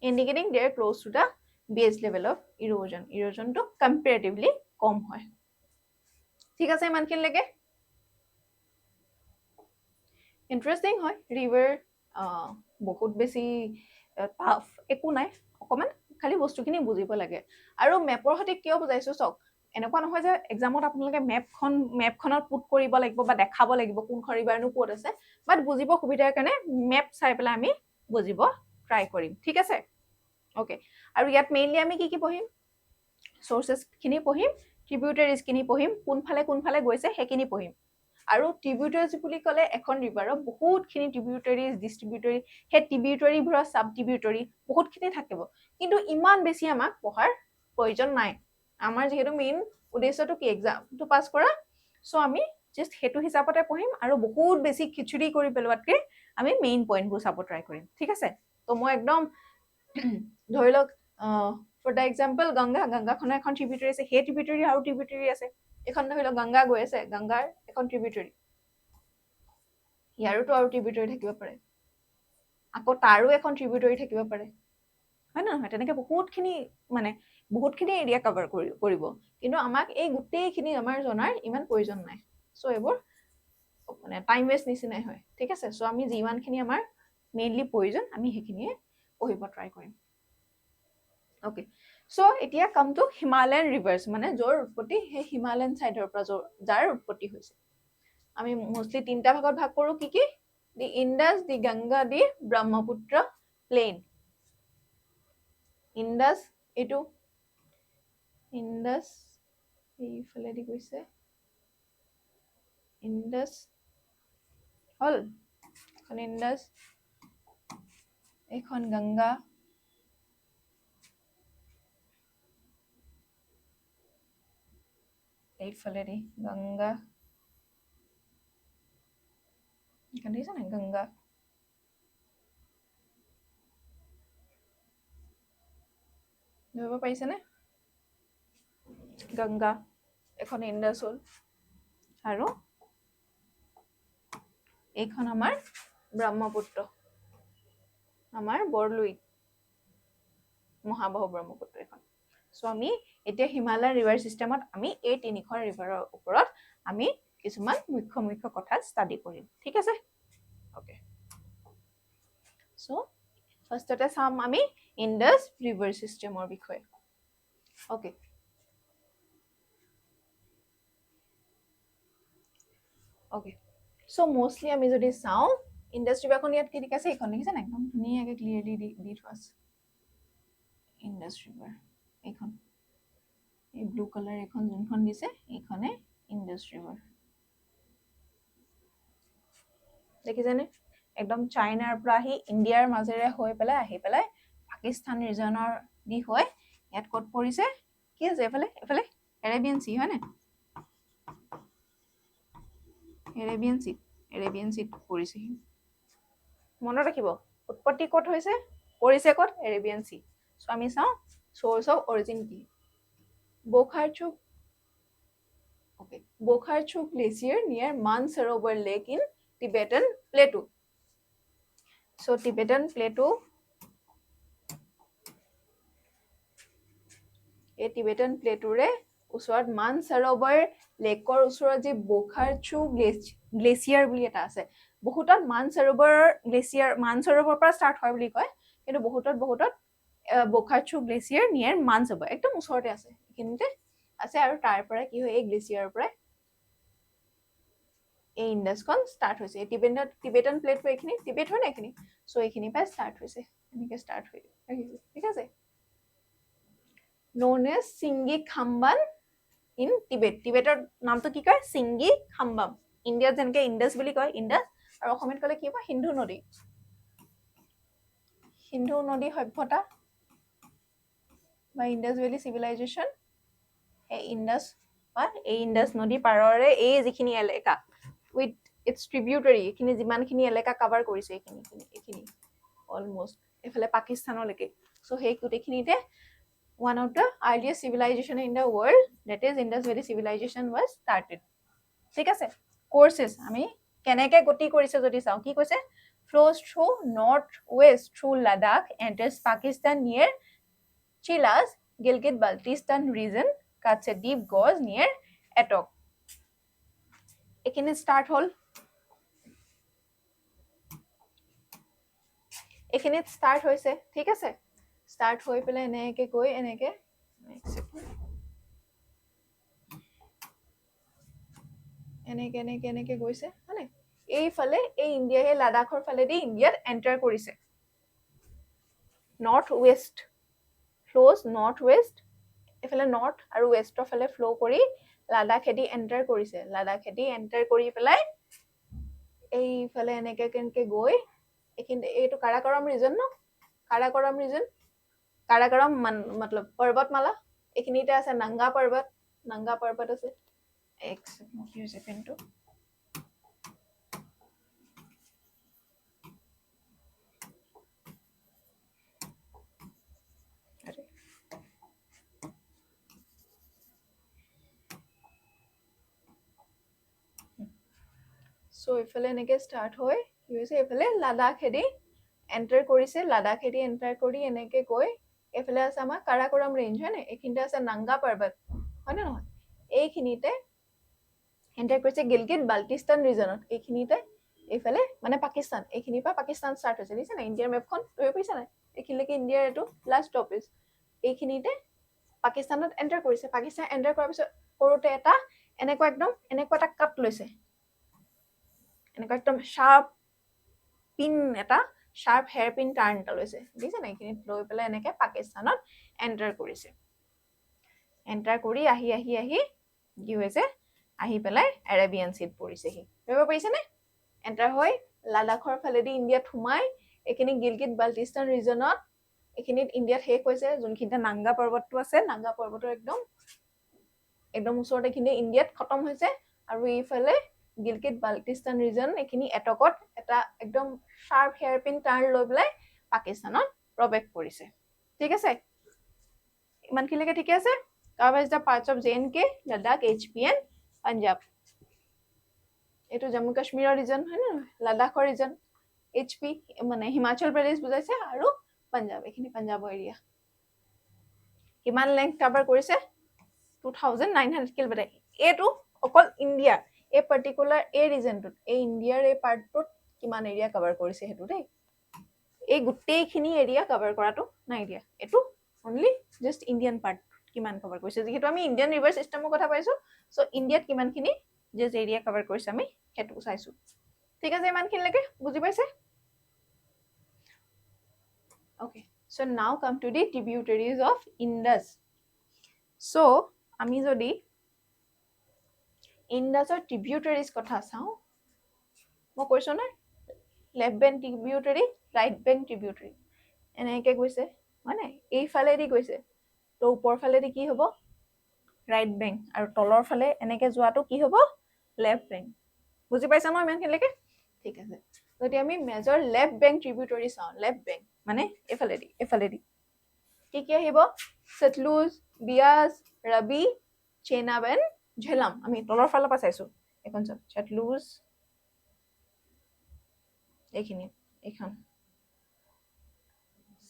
ইণ্ডিকেটিং দে আৰ ক্ল'জ টু দ্য বেছ লেভেল অফ ইৰ'জন। ইৰ'জনটো কম্পেৰেটিভলি কম হয়। ঠিক আছে ইমানখিনিলৈকে? ইণ্টাৰেষ্টিং হয় ৰিভাৰ, বহুত বেছি টাফ একো নাই, অকণমান খালি বস্তুখিনি বুজিব লাগে। আৰু মেপৰ সৈতে কিয় বুজাইছো চাওক, এনেকুৱা নহয় যে এক্সামত আপোনালোকে মেপখনত পুট কৰিব লাগিব বা দেখাব লাগিব কোনখন ৰিভাৰনো ক'ত আছে, বাট বুজিব সুবিধাৰ কাৰণে মেপ চাই পেলাই আমি বুজিব ট্ৰাই কৰিম, ঠিক আছে? অ'কে। আৰু ইয়াত মেইনলি আমি কি পঢ়িম? চ'ৰ্চেছখিনি পঢ়িম, ট্ৰিবিউটাৰিজখিনি পঢ়িম, কোনফালে গৈছে সেইখিনি পঢ়িম। আৰু ট্ৰিবিউটাৰিজ বুলি ক'লে এখন ৰিভাৰৰ বহুতখিনি ট্ৰিবিউটাৰিজ, ডিষ্ট্ৰিবিউটৰী, সেই ট্ৰিবিউটৰীবোৰৰ চাব ট্ৰিবিউটৰী বহুতখিনি থাকিব, কিন্তু ইমান বেছি আমাক পঢ়াৰ প্ৰয়োজন নাই। আমাৰ যিহেতু মেইন উদ্দেশ্যটো কি? এক্সামটো পাছ কৰা। চ' আমি জাষ্ট সেইটো হিচাপতে পঢ়িম, আৰু বহুত বেছি খিচিৰি কৰি পেলোৱাতকৈ আমি মেইন পইণ্টবোৰ চাব ট্ৰাই কৰিম, ঠিক আছে? ত' মই একদম ধৰি লওক ফৰ দ্য এক্সাম্পল গংগাখনৰ এখন ট্ৰিবিউটৰী আছে, সেই ট্ৰিবিউটৰী আৰু ট্ৰিবিউটৰী আছে। এখন ধৰি লওক গংগা গৈ আছে, গংগাৰ এখন ট্ৰিবিউটৰী, ইয়াৰোতো আৰু ট্ৰিবিউটৰী থাকিব পাৰে, আকৌ তাৰো এখন ট্ৰিবিউটৰী থাকিব পাৰে, হয় নে নহয়? তেনেকে বহুতখিনি এৰিয়া কভাৰ কৰিব, কিন্তু আমাক এই গোটেইখিনি আমাৰ জনাৰ ইমান প্ৰয়োজন নাই। চ' এইবোৰ মানে টাইম ৱেষ্ট নিচিনাই হয়, ঠিক আছে? চ' আমি যিমানখিনি আমাৰ মেইনলি প্ৰয়োজন আমি সেইখিনিয়ে পঢ়িব ট্ৰাই কৰিম। অ'কে। চ' এতিয়া কাম টু হিমালয়ান ৰিভাৰ্ছ, মানে য'ৰ উৎপত্তি সেই হিমালয়ান ছাইডৰ পৰা যাৰ উৎপত্তি হৈছে। আমি মোষ্টলি 3টা ভাগত ভাগ কৰোঁ, কি? দি ইণ্ডাছ, দি গংগা, দি ব্ৰহ্মপুত্ৰ প্লেইন। ইণ্ডাছ, এইটো ইণ্ডাছ এইফালেদি গৈছে, ইণ্ডাছ হ'ল, এখন ইণ্ডাছ, এইখন গংগা, এইফালেদি গংগা, এইখন দেখিছে নাই গংগা, ধৰিব পাৰিছেনে? গংগা, এখন ইণ্ডাছ হ'ল, আৰু এইখন আমাৰ ব্ৰহ্মপুত্ৰ, আমাৰ বৰলুইত মহাবাহু ব্ৰহ্মপুত্ৰ এখন। চ' আমি এতিয়া হিমালয়ান ৰিভাৰ চিষ্টেমত আমি এই 3খন ৰিভাৰৰ ওপৰত আমি কিছুমান মুখ্য কথা ষ্টাডি কৰিম, ঠিক আছে? অ'কে। চ' ফাৰ্ষ্টতে চাম আমি ইণ্ডাছ ৰিভাৰ চিষ্টেমৰ বিষয়ে। অ'কে। অ'কে। সো মোষ্টলি আমি যদি চাওঁ ইণ্ডাছ ৰিভাৰখন ইয়াত কি লিখা আছে এইখন দেখিছে নাই একদম ধুনীয়াকৈ ক্লিয়াৰলি দি থোৱা আছে ইণ্ডাছ ৰিভাৰ এইখন এই ব্লু কালাৰ এখন যোনখন দিছে এইখনে ইণ্ডাছ ৰিভাৰ দেখিছেনে একদম চাইনাৰ পৰা আহি ইণ্ডিয়াৰ মাজেৰে হৈ পেলাই আহি পেলাই পাকিস্তান ৰিজনৰ দি হৈ ইয়াত ক'ত পৰিছে কি আছে এফালে এফালে এৰেবিয়ান চি হয় নাই এৰেবিয়ান চিত পৰিছে মনত ৰাখিব উৎপত্তি ক'ত হৈছে পৰিছে ক'ত এৰেবিয়ান চি সো আমি চাওঁ সোৰ্স অফ অৰিজিন কি Bokharchuk glacier near Mansarovar Lake in Tibetan Plateau. So Tibetan Plateau, এই টিবেটান প্লেটুৰে ওচৰত মানসৰোবৰ লেকৰ ওচৰত যে বোখাৰচু গ্লেচিয়াৰ বুলি এটা আছে বহুতত মানসৰোবৰৰ পৰা ষ্টাৰ্ট হয় বুলি কয় কিন্তু বহুতত বোখাৰচু গ্লেচিয়াৰ নিয়াৰ মানসৰোবৰ একদম ওচৰতে আছে এইখিনিতে আছে আৰু তাৰ পৰা কি হয় এই গ্লেচিয়াৰৰ পৰা এই ইণ্ডাছখন ষ্টাৰ্ট হৈছে এই টিবেটান প্লেটটো এইখিনি টিবেট হয় না এইখিনি সো এইখিনি পৰা ষ্টাৰ্ট হৈছে এনেকৈ ষ্টাৰ্ট হৈ আহিছে ঠিক আছে known as Singi Khamban in Tibet. টিবেটৰ নামটো কি কয় সিংগি খাম্বাম ইণ্ডিয়াত যেনেকৈ ইণ্ডাছ বুলি কয় ইণ্ডাছ আৰু অসমীয়াত ক'লে কি হ'ব সিন্ধু নদী সভ্যতা বা ইণ্ডাছ ভেলী চিভিলাইজেশ্যন এই ইণ্ডাছ নদী পাৰৰে এই যিখিনি এলেকা উইথ ইটছ ট্ৰিবিউটাৰী এইখিনি যিমানখিনি এলেকা কাভাৰ কৰিছে এইখিনি অলমষ্ট এইফালে পাকিস্তানলৈকে চ' সেই গোটেইখিনিতে one of the earliest civilization in the world, that is Indus Valley civilization was started. ঠিক আছে courses আমি কেনেকৈ গতি কৰিছে যদি চাওঁ কি কৈছে flows through northwest through Ladakh enters Pakistan near Chilas Gilgit Baltistan region cuts a deep gorge near Attock এইখিনি start হল এইখিনিত start হৈছে ঠিক আছে start হৈ পেলাই এনেকে গৈ এনেকে এনেকে গৈছে মানে এইফালে এই ইণ্ডিয়া এই লাডাখৰ ফালেদি ইণ্ডিয়াত এণ্টাৰ কৰিছে north west flows north west এইফালে নৰ্থ আৰু ৱেষ্টৰ ফালে ফ্ল' কৰি লাডাখেদি এণ্টাৰ কৰিছে লাডাখেদি এণ্টাৰ কৰি পেলাই এইফালে এনেকে কেনেকে গৈ এইখিনি এইটো কাৰাকৰম ৰিজন ন কাৰাকৰম মতলব পৰ্বতমালা এইখিনিতে আছে নাংগা পৰ্বত আছে এক ছেকেণ্ড কি হৈছে পেনটো সো এইফালে এনেকে ষ্টাৰ্ট হৈ কি হৈছে এইফালে লাডাখেদি এণ্টাৰ কৰিছে লাডাখেদি এণ্টাৰ কৰি এনেকে গৈ এইফালে আছে আমাৰ কাৰাকোৰাম ৰেঞ্জ হয় নে এইখিনিতে আছে নাংগা পৰ্বত হয় নে নহয় এইখিনিতে এণ্টাৰ কৰিছে গিলগিট বাল্টিস্তান ৰিজনত এইখিনিতে এইফালে মানে পাকিস্তান এইখিনিৰ পৰা পাকিস্তান ষ্টাৰ্ট হৈছে দেখিছে নাই ইণ্ডিয়াৰ মেপখন ধৰিব পাৰিছে নাই এইখিনিলৈকে ইণ্ডিয়াৰ এইটো লাষ্ট ষ্টপেজ এইখিনিতে পাকিস্তানত এণ্টাৰ কৰিছে পাকিস্তান এণ্টাৰ কৰাৰ পিছত কৰোঁতে এটা এনেকুৱা এটা কাট লৈছে এনেকুৱা একদম শাৰ্প হেয়াৰ পিন টাৰ্ণ এটা লৈছে দেখিছে নাই এইখিনিত লৈ পেলাই এনেকে পাকিস্তানত এণ্টাৰ কৰিছে এণ্টাৰ কৰি আহি কি হৈছে আহি পেলাই এৰেবিয়ান চিত পৰিছেহি ধৰিব পাৰিছেনে এণ্টাৰ হৈ লাডাখৰ ফালেদি ইণ্ডিয়াত সোমাই এইখিনি গিলগিট বাল্টিস্তান ৰিজনত এইখিনিত ইণ্ডিয়াত শেষ হৈছে যোনখিনিতে নাংগা পৰ্বতটো আছে নাংগা পৰ্বতৰ একদম ওচৰতে এইখিনি ইণ্ডিয়াত খতম হৈছে আৰু এইফালে গিলগিট বাল্টিস্তান ৰিজন এইখিনি এটকত এটা একদম শাৰ্প হেয়াৰ পিন টাৰ্ণ লৈ পেলাই পাকিস্তানত প্ৰৱেশ কৰিছে ঠিক আছে ইমানখিনিলৈকে ঠিকে আছে covers the parts of JNK, Ladakh, HPN, Punjab. এইটো জম্মু কাশ্মীৰৰ ৰিজন হয় না লাডাখৰ ৰিজন HP মানে হিমাচল প্ৰদেশ বুজাইছে আৰু পাঞ্জাব এইখিনি পাঞ্জাবৰ এৰিয়া কিমান লেংথ কভাৰ কৰিছে 2900 কিলোমিটাৰ এইটো অকল ইণ্ডিয়া এই পাৰ্টিকুলাৰ এই ৰিজনটোত এই ইণ্ডিয়াৰ এই পাৰ্টটোত কিমান এৰিয়া কভাৰ কৰিছে হেতু দেই এই গোটেইখিনি এৰিয়া কভাৰ কৰাটো নাই দিয়া এটো অনলি জাস্ট ইণ্ডিয়ান পাৰ্ট কিমান কভাৰ কৰিছে যেহেতু আমি ইণ্ডিয়ান ৰিভাৰ সিস্টেমৰ কথা পাইছো সো ইণ্ডিয়াত কিমানখিনি যে এৰিয়া কভাৰ কৰিছে আমি সেইটো চাইছো ঠিক আছে ইমানখিনিলৈকে বুজি পাইছে okay so now come to the tributaries of Indus so আমি যদি Indusৰ tributaries কথা চাওঁ মই কৈছো না left bank tributary right bank tributary এনেকে গৈছে মানে এইফালেদি গৈছে তো ওপৰ ফালেদি কি হ'ব right bank আৰু তলৰ ফালে এনেকে যোৱাটো কি হ'ব left bank বুজি পাইছা ন ইমানখিনিলৈকে ঠিক আছে যদি আমি মেজৰ left bank tributary চাওঁ left bank মানে এফালেদি কি আহিব সতলুজ বিয়াস ৰবি চেনাব এণ্ড ঝেলাম আমি তলৰ ফালৰ পৰা চাইছো এখন চাওক সতলুজ এইখিনি এখন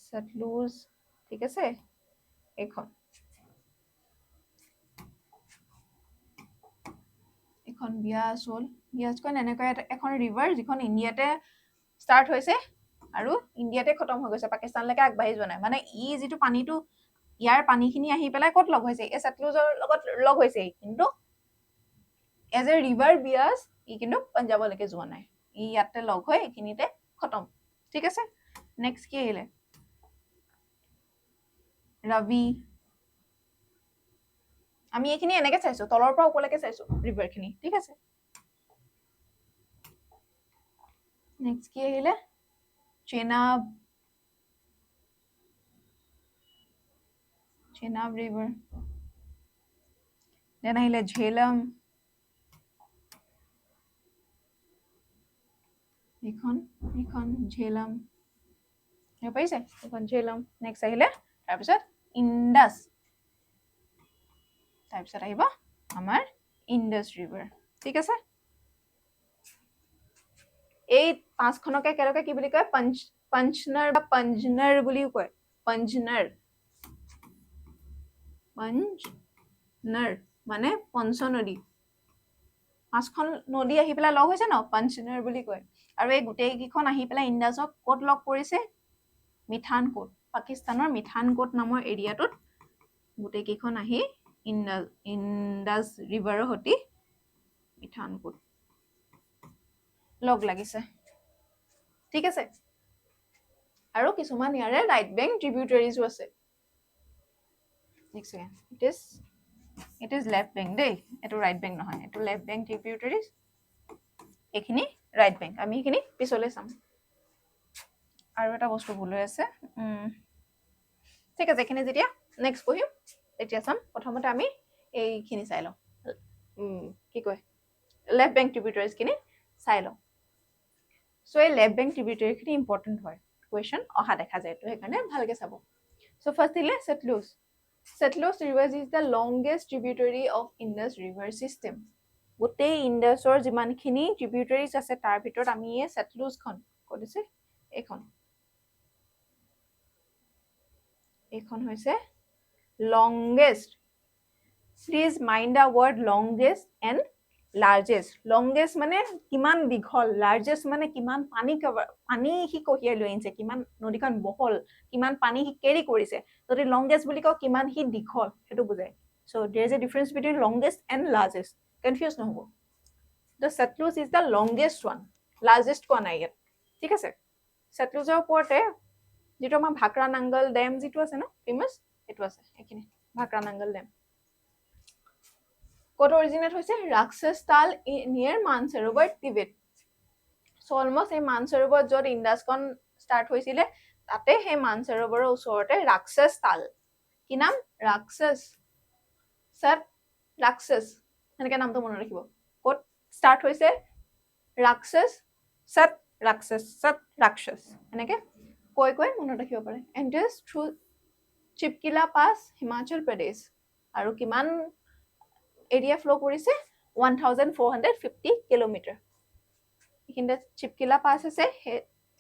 সতলুজ ঠিক আছে এখন এখন বিয়াস হ'ল বিয়াসখন এনেকুৱা এখন ৰিভাৰ যিখন ইণ্ডিয়াতে ষ্টাৰ্ট হৈছে আৰু ইণ্ডিয়াতে খতম হৈ গৈছে পাকিস্তানলৈকে আগবাঢ়ি যোৱা নাই মানে ই যিটো পানীটো ইয়াৰ পানীখিনি আহি পেলাই ক'ত লগ হৈছে এই সতলুজৰ লগত লগ হৈছে কিন্তু এজ এ ৰিভাৰ বিয়াস ই কিন্তু পাঞ্জাবলৈকে যোৱা নাই ই ইয়াতে লগ হৈ এইখিনিতে খতম ঠিক আছে নেক্সট কি আহিলে ৰবি আমি এইখিনি এনেকে চাইছো তলৰ পৰা ওপৰলৈকে চাইছো ৰিভাৰখিনি ঠিক আছে নেক্সট কি আহিলে চেনাব ৰিভাৰ দেন আহিলে ঝেলাম এখন ঝেলাম পাইছে এখন ঝেলাম নেক্সট আহিলে তাৰপিছত ইণ্ডাছ তাৰপিছত আহিব আমাৰ ইণ্ডাছ ৰিভাৰ ঠিক আছে এই পাঁচখনকে কেনেকৈ কি বুলি কয় পঞ্চনাৰ বা পঞ্জনাৰ বুলিও কয় পঞ্জনাৰ মানে পঞ্চ নদী পাঁচখন নদী আহি পেলাই লগ হৈছে ন পঞ্চনাৰ বুলি কয় আৰু এই গোটেইকেইখন আহি পেলাই ইণ্ডাছক ক'ত লগ কৰিছে মিঠানকোট পাকিস্তানৰ মিঠানকোট নামৰ এৰিয়াটোত গোটেইকেইখন আহি ইণ্ডাছ ৰিভাৰৰ সৈতে মিঠানকোট লগ লাগিছে ঠিক আছে আৰু কিছুমান ইয়াৰে ৰাইট বেংক ট্ৰিবিউটাৰিজো আছে it is left bank দেই এটো ৰাইট বেংক নহয় এটো লেফট বেংক ট্ৰিবিউটাৰিজ এখিনি ৰাইট বেংক আমি এখিনি পিছলৈ চাম আৰু এটা বস্তু ভুল হৈ আছে ঠিক আছে এখিনি যেতিয়া নেক্সট পঢ়িম এতিয়া চাম প্ৰথমতে আমি এইখিনি চাই লওঁ কি কয় লেফট বেংক ট্ৰিবিউটাৰিজ খিনি চাই লওঁ সো এই লেফট বেংক ট্ৰিবিউটাৰি খিনি ইম্পৰ্টেন্ট হয় কোৱেশ্চন অহা দেখা যায় তো সেইকাৰণে ভালকে চাব সো ফাৰ্স্ট দিলে Satluj River is the longest tributary of Indus River system. গোটেই ইণ্ডাছৰ যিমানখিনি ট্ৰিবিউটাৰিজ আছে তাৰ ভিতৰত আমি এই Satluj-খন কৰিছে এইখন হৈছে longest. Please mind the word longest and largest. Longest মানে কিমান দীঘল, largest মানে কিমান পানী হি কঢ়িয়াই লৈ আনিছে, কিমান নদীখন বহল, কিমান পানী হি কেৰি কৰিছে। যদি longest বুলি কওঁ কিমান হি দীঘল সেইটো বুজায়। So there is a difference between longest and largest. Confused নহব। The Satluj is the longest one. Largest কোৱা নাই ইয়াত। ঠিক আছে? Satluj-ৰ ওপৰতে যেটো আমাৰ ভাকৰা নাংগল ডেম যেটো আছে ন ফেমাস এটো আছে এখিনি ভাকৰা নাংগল ডেম ক'ত অৰিজিনেট হৈছে ৰাক্ষসতাল নিয়াৰ মানসৰোবৰ টিবেট সো অলমোস্ট এই মানসৰোবৰ য'ত ইণ্ডাছখন ষ্টাৰ্ট হৈছিলে তাতে সেই মানসৰোবৰৰ ওচৰতে ৰাক্ষসতাল কি নাম ৰাক্ষস এনেকৈ নামটো মনত ৰাখিব ক'ত ষ্টাৰ্ট হৈছে ৰাক্ষস এনেকৈ কৈ মনত ৰাখিব পাৰে এণ্টাৰ্ছ থ্ৰু চিপকিলা পাছ হিমাচল প্ৰদেশ আৰু কিমান এৰিয়া ফ্লো কৰিছে 1450 কিলোমিটাৰ এইখিনিতে চিপকিলা পাছ আছে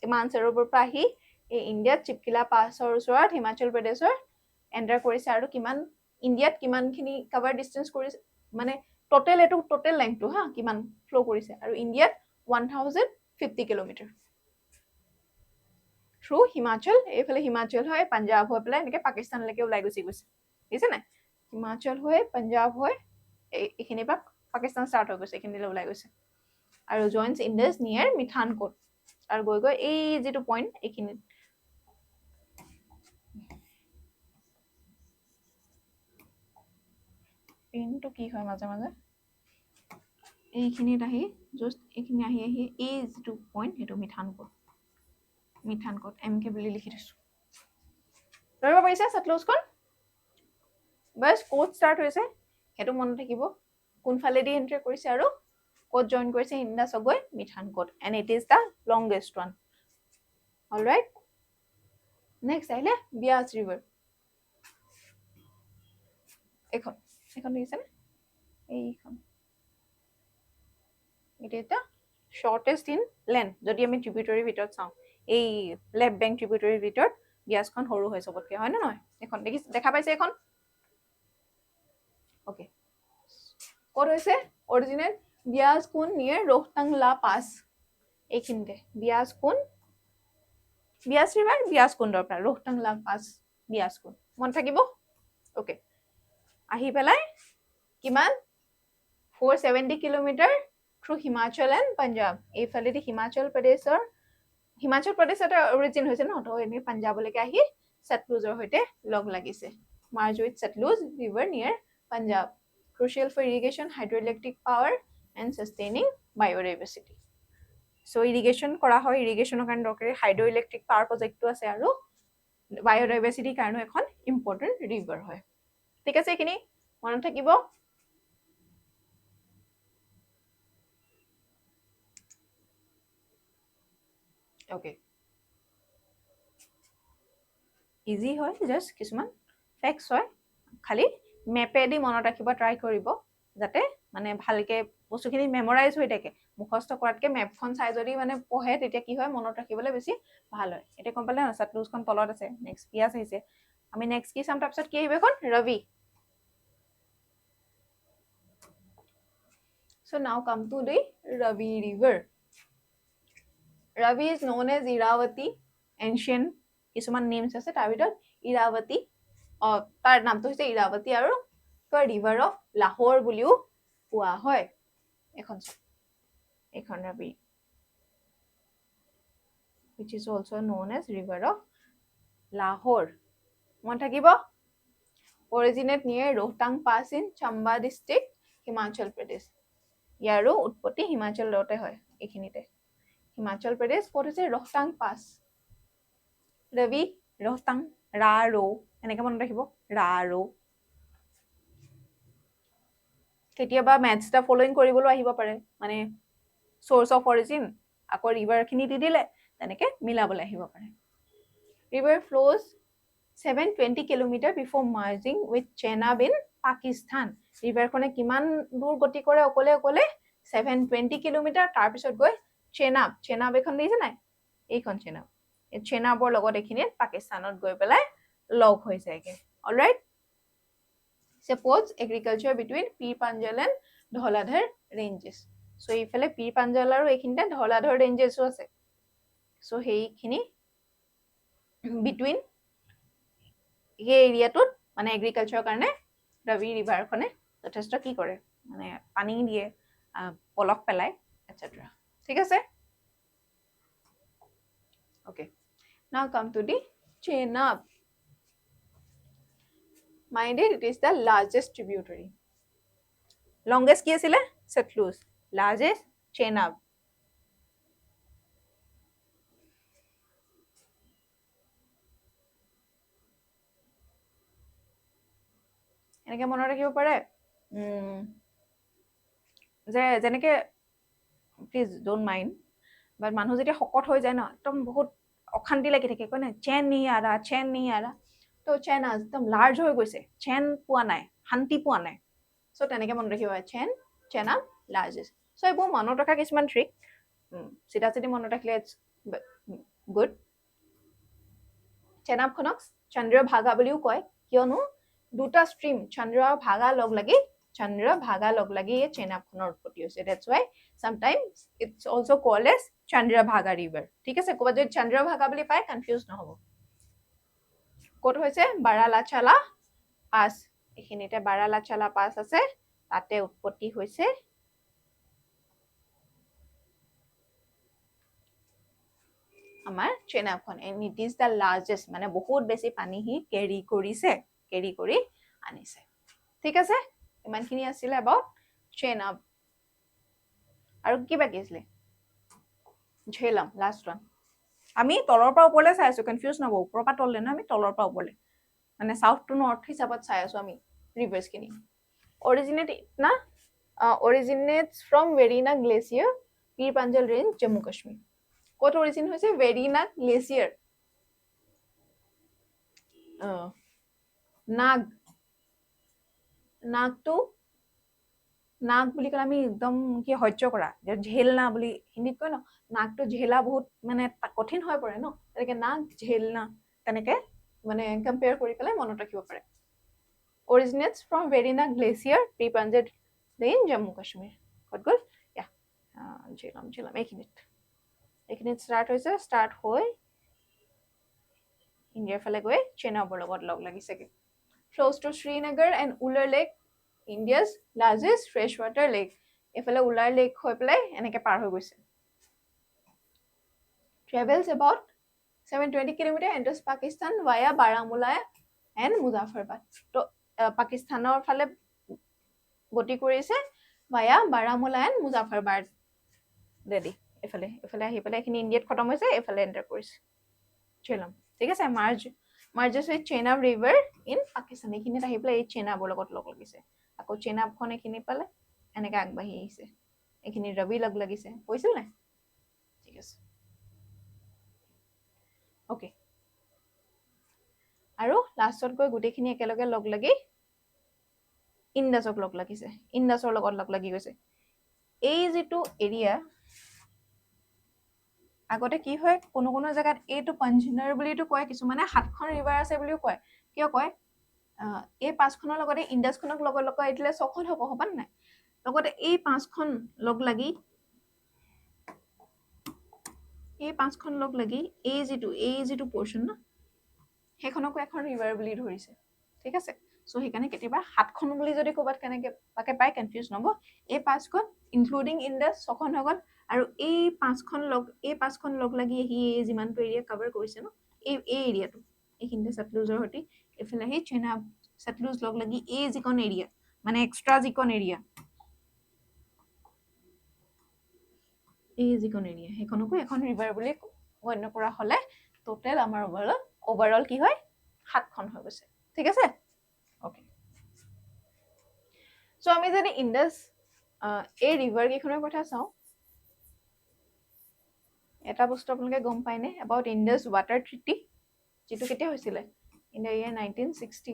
মানসৰোবৰ পৰা আহি এই ইণ্ডিয়াত চিপকিলা পাছৰ ওচৰত হিমাচল প্ৰদেশৰ এণ্টাৰ কৰিছে আৰু কিমান ইণ্ডিয়াত কিমানখিনি কভাৰ ডিষ্টেন্স কৰিছে মানে টোটেল লেংথটো হা কিমান ফ্লো কৰিছে আৰু ইণ্ডিয়াত 1050 কিলোমিটাৰ থ্ৰু হিমাচল এইফালে হিমাচল হৈ পাঞ্জাব হৈ পেলাই এনেকৈ পাকিস্তানলৈকে ওলাই গৈছে বুজিছে নাই হিমাচল হৈ পাঞ্জাব হৈ এইখিনিৰ পৰা পাকিস্তান ষ্টাৰ্ট হৈ গৈছে, এইখিনিলৈ ওলাই গৈছে আৰু জইন্স ইণ্ডাছ নিয়েৰ মিঠানকোট আৰু গৈ গৈ এই যিটো পইণ্ট এইখিনিত পেইনটো কি হয় মাজে মাজে এইখিনিত আহি জাষ্ট এইখিনি আহি আহি এই যিটো পইণ্ট সেইটো মিঠানকোট এম কে বুলি লিখি থৈছোঁ। ধৰিব পাৰিছে সতলুজখন বাছ ক'ত ষ্টাৰ্ট হৈছে সেইটো মনত থাকিব, কোনফালেদি এণ্ট্ৰি কৰিছে আৰু ক'ত জইন কৰিছে ইণ্ডাছ গৈ Mithankot, and it is the longest one. Alright, next আহিলে বিয়াছ ৰিভাৰ। এইখন দেখিছেনে, এইখন it is the shortest in length. যদি আমি ট্ৰিবিউটৰীৰ ভিতৰত চাওঁ, এই লেফ্ট বেংক ট্ৰিবিউটৰীৰ ভিতৰত বিয়াছখন সৰু হয় চবতকৈ, হয় নে নহয়? এখন দেখা পাইছে এখন? অ'কে, ক'ত হৈছে অৰিজিনেট? বিয়াজ কুণ্ড নিয়েৰ ৰোহতাং লা পাছ, এইখিনিতে বিয়াজ কুণ্ড, বিয়াছ ৰিভাৰ বিয়াজ কুণ্ডৰ পৰা ৰোহতাং লা পাছ বিয়াজ কুণ্ড মনত থাকিব। অ'কে, আহি পেলাই কিমান 470 kilometre through Himachal and Punjab. এইফালেদি হিমাচল প্ৰদেশতে অৰিজিন হৈছে ন, তো এনেই পাঞ্জাৱলৈকে আহি সতলুজৰ সৈতে লগ লাগিছে। Merge with Sutlej river near Punjab, crucial for irrigation, hydroelectric power and sustaining biodiversity. So irrigation কৰা হয়, ইৰিগেশ্যনৰ কাৰণে দৰকাৰী হাইড্ৰ ইলেক্ট্ৰিক পাৱাৰ প্ৰজেক্টটো আছে আৰু বায়'ডাইভাৰ্চিটিৰ কাৰণে এখন ইম্পৰ্টেণ্ট ৰিভাৰ হয়। ঠিক আছে, এইখিনি মনত থাকিব। অ'কে, ইজি হয়, জাষ্ট কিছুমান ফেক্টছ হয়, খালি মেপেদি মনত ৰাখিব ট্ৰাই কৰিব, যাতে মানে ভালকে বস্তুখিনি মেমৰাইজ হৈ থাকে। মুখস্থ কৰাতকৈ মেপখন চাই যদি মানে পঢ়ে তেতিয়া কি হয়, মনত ৰাখিবলৈ বেছি ভাল হয়। এতিয়া গম পালে নহয় সতলুজখন তলত আছে, নেক্সট বিয়াছ আহিছে। আমি নেক্সট কি চাম, তাৰপিছত কি আহিব এখন Ravi. So now come to the Ravi River. Ravi is known as Iravati, ancient কিছুমান নেমছ আছে, তাৰ ভিতৰত ইৰাৱতী, তাৰ নামটো হৈছে ইৰাৱতী, আৰু ৰিভাৰ অফ লাহোৰ বুলিও কোৱা হয়। এখন Rabi, which is also known as river of Lahore. মনত থাকিব, originate near Rohtang pass in Chamba district, Himachal Pradesh. ইয়াৰো উৎপত্তি হিমাচলতে হয়, এইখিনিতে হিমাচল প্ৰদেশ। ক'ত হৈছে ৰোহতাং পাছ, ৰবি ৰোহতাং, ৰা ৰৌ, এনেকে মনত ৰাখিব, ৰা ৰৌ। কেতিয়াবা মেথছ এটা ফলোইং কৰিবলৈ আহিব পাৰে, মানে চ'ৰ্চ অফ অৰিজিন আকৌ ৰিভাৰখিনি দি দিলে, তেনেকে মিলাবলৈ আহিব পাৰে। River flows 720 kilometre before merging with Chenab in Pakistan. ৰিভাৰখনে কিমান দূৰ গতি কৰে অকলে অকলে, 720 কিলোমিটাৰ। তাৰপিছত গৈ চেনাব এখন দেখিছে নাই, এইখন চেনাব, এই চেনাবৰ লগত এইখিনিত পাকিস্তানত গৈ পেলাই লগ হৈ যায়গে। Alright, supports agriculture between Pir Panjal and Dhauladhar ranges. So' এইফালে পীৰ পাঞ্জাল আৰু এইখিনিতে ধলাধাৰ ৰেঞ্জেছো আছে। চ' সেইখিনি বিটুইন এই এৰিয়াটোত মানে এগ্ৰিকালচাৰৰ কাৰণে ৰবি ৰিভাৰখনে যথেষ্ট কি কৰে, মানে পানী দিয়ে, পলস পেলায়, এটচেট্ৰা। ঠিক আছে, অ'কে। নাও come to the Chenab. Minded, it is the largest tributary. Longest কি আছিলে? সতলুজ। Largest চেনাব। এনেকে মনত ৰাখিব পাৰে যে যেনেকে, প্লিজ ডোন্ট মাইণ্ড, বাট মানুহ যেতিয়া শকত হৈ যায় ন, একদম বহুত অশান্তি লাগি থাকে, কয় নাই চেন নি আৰা, চেন নি আৰা। তো চেন একদম লাৰ্জ হৈ গৈছে, চেন পোৱা নাই, শান্তি পোৱা নাই। চ' তেনেকে মনত ৰাখিব, চেনাব লাৰ্জেষ্ট। চ' এইবোৰ মনত ৰখা কিছুমান ট্ৰিক, চিধা চিধি মনত ৰাখিলে ইটছ গুড। চেনাবখনক চন্দ্ৰভাগা বুলিও কয়, কিয়নো দুটা ষ্ট্ৰীম চন্দ্ৰভাগা লগ লাগি এই চেনাবখনৰ উৎপত্তি হৈছে। That's why sometimes it's also called as Chandrabhaga river. ঠিক আছে, ক'ৰবাত যদি চন্দ্ৰভাগা বুলি পায় কনফিউজ নহ'ব। ক'ত হৈছে? বাৰালাচালা পাছ, এইখিনিতে বাৰালাচালা পাছ আছে, তাতে উৎপত্তি হৈছে আমাৰ চেনাবখন, and it is the largest, মানে বহুত বেছি পানী সি কেৰি কৰি আনিছে। ঠিক আছে, ইমানখিনি আছিলে এবাউট চেনাব। আৰু কি বাকী আছিলে? Jhelum, last one. আমি তলৰ পৰা ওপৰলৈ চাই আছো, কনফিউজ নহব, ওপৰৰ পৰা তললৈ নহয়, আমি তলৰ পৰা ওপৰলৈ, মানে চাউথ টু নৰ্থ হিচাপত চাই আছো আমি ৰিভাৰ্ছখিনি। Originates from Verinag glacier, Pir Panjal range, Jammu Kashmir. ক'ত অৰিজিন হৈছে? ভেৰিনাগ গ্লেচিয়াৰ। নাগ বুলি ক'লে আমি একদম কি সহ্য কৰা, ঝেলনা বুলি হিন্দীত কয় ন, নাগটো ঝেলা বহুত মানে কঠিন হৈ পৰে ন, তেনেকে নাগ ঝেলনা, তেনেকে মানে কম্পেয়াৰ কৰি পেলাই মনত ৰাখিব পাৰে। Originates from Verinag glacier, Pir Panjal range, Jammu Kashmir. ক'ত গ'ল? ঝেলাম এইখিনিত ষ্টাৰ্ট হৈ ইণ্ডিয়াৰ ফালে গৈ চেনাবৰ লগত লগ লাগিছেগে। Close to Srinagar and Ular Lake, India's largest freshwater lake. এইফালে উলাৰ লেক হৈ পেলাই এনেকে পাৰ হৈ গৈছে। Travels about 720 kilometer, enters Pakistan via Baramulla and Muzaffarabad. তো পাকিস্তানৰ ফালে গতি কৰিছে via Baramulla and Muzaffarabad ready. এইফালে আহি পেলাই এইখিনি ইণ্ডিয়াত খতম হৈছে, এইফালে এণ্টাৰ কৰিছে ঝেলাম। ঠিক আছে, merges with Chenab river in Pakistan. এইখিনিত আহি পেলাই এই চেনাবৰ লগত লগ লাগিছে। আকৌ চেনাবখন এইখিনি পালে এনেকে আগবাঢ়ি আহিছে, এইখিনি ৰবি লগ লাগিছে, কৈছিল নাই? ঠিক আছে, অ'কে। আৰু লাষ্টত গৈ গোটেইখিনি একেলগে লগ লাগি ইণ্ডাছক লগ লাগিছে, ইণ্ডাছৰ লগত লগ লাগি গৈছে। এই যিটো এৰিয়া, আগতে কি হয়, কোনো জেগাত এইটো পঞ্জনাৰ বুলিতো কয়, কিছুমানে 7খন ৰিভাৰ আছে বুলিও কয়। কিয় কয়? এই 5খনৰ লগতে ইণ্ডাছখনক লগত লগাই দিলে 6খন হ'ব নাই? লগতে এই 5খন লগ লাগি এই যিটো পৰ্চন না, সেইখনকো এখন ৰিভাৰ বুলি ধৰিছে। ঠিক আছে, চ' সেইকাৰণে কেতিয়াবা 7খন বুলি যদি ক'ৰবাত কেনেকে তাকে পাই কনফিউজ নহব। এই 5খন ইনক্লুডিং ইণ্ডাছ 6খন হৈ গ'ল, আৰু এই 5খন লগ লাগি আহি যিমানটো এৰিয়া কভাৰ কৰিছে ন, এই এৰিয়াটো, এইখিনিতে সতলুজৰ সৈতে এইফালে আহি চেনাব সতলুজ লগ লাগি এই যিকণ এৰিয়া, মানে এক্সট্ৰা যিকণ এৰিয়া, সেইখনকো এখন ৰিভাৰ বুলি গণ্য কৰা হলে টোটেল আমাৰ ওভাৰঅল কি হয়? 7খন হৈ গৈছে। ঠিক আছে, অ'কে। চ' আমি যদি ইণ্ডাছ এই ৰিভাৰ কেইখনৰ কথা চাওঁ, এটা বস্তু আপোনালোকে গম পায়নে এবাউট ইণ্ডাছ ৱাটাৰ ট্ৰিটি, যিটো কেতিয়া হৈছিলে? In the year 1960।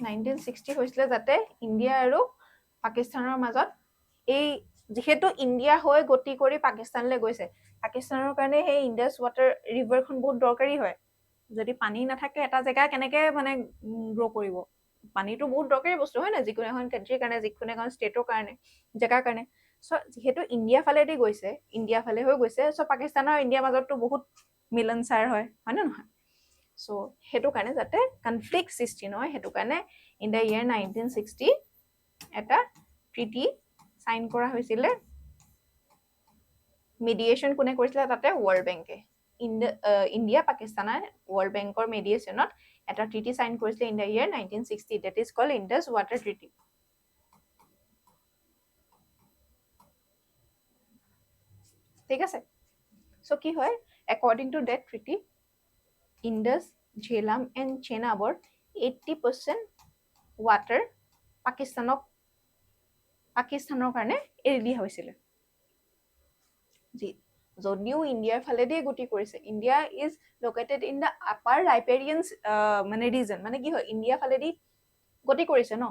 1960 হৈছিলে, যাতে ইণ্ডিয়া আৰু পাকিস্তানৰ মাজত, এই যিহেতু ইণ্ডিয়া হৈ গতি কৰি পাকিস্তানলৈ গৈছে, পাকিস্তানৰ কাৰণে সেই ইণ্ডাছ ৱাটাৰ ৰিভাৰখন বহুত দৰকাৰী হয়। যদি পানী নাথাকে এটা জেগা কেনেকে মানে গ্ৰ' কৰিব? পানীটো বহুত দৰকাৰী বস্তু হয় না, যিকোনো এখন কাণ্ট্ৰিৰ কাৰণে, যিকোনো এখন ষ্টেটৰ কাৰণে, জেগাৰ কাৰণে। চ' যিহেতু ইণ্ডিয়া ফালেদি গৈছে, ইণ্ডিয়া ফালে হৈ গৈছে, চ' পাকিস্তানৰ ইণ্ডিয়াৰ মাজততো বহুত মিলনচাৰ হয় নে নহয়? চ' সেইটো কাৰণে যাতে কনফ্লিক্ট সৃষ্টি নহয়, সেইটো কাৰণে ইন দ্য ইয়েৰ 1960 এটা ট্ৰিটি চাইন কৰা হৈছিলে। মিডিয়েশ্যন কোনে কৰিছিলে তাতে? ৱৰ্ল্ড বেংকে। ইণ্ডিয়া পাকিস্তানৰ ৱৰ্ল্ড বেংকৰ মিডিয়েশ্যনত এটা ট্ৰিটি চাইন কৰিছিলে in the year 1960, that is called Indus water treaty. ঠিক আছে, চ' কি হয়, according to that treaty, Indus, Jhelum and চেনাবৰ 80% ৱাটাৰ পাকিস্তানৰ কাৰণে এৰি দিয়া হৈছিলে। যদিও ইণ্ডিয়াৰ ফালেদি গতি কৰিছে, India is located in the upper riparian মানে ৰিজন, মানে কি হয়, ইণ্ডিয়া ফালেদি গতি কৰিছে ন,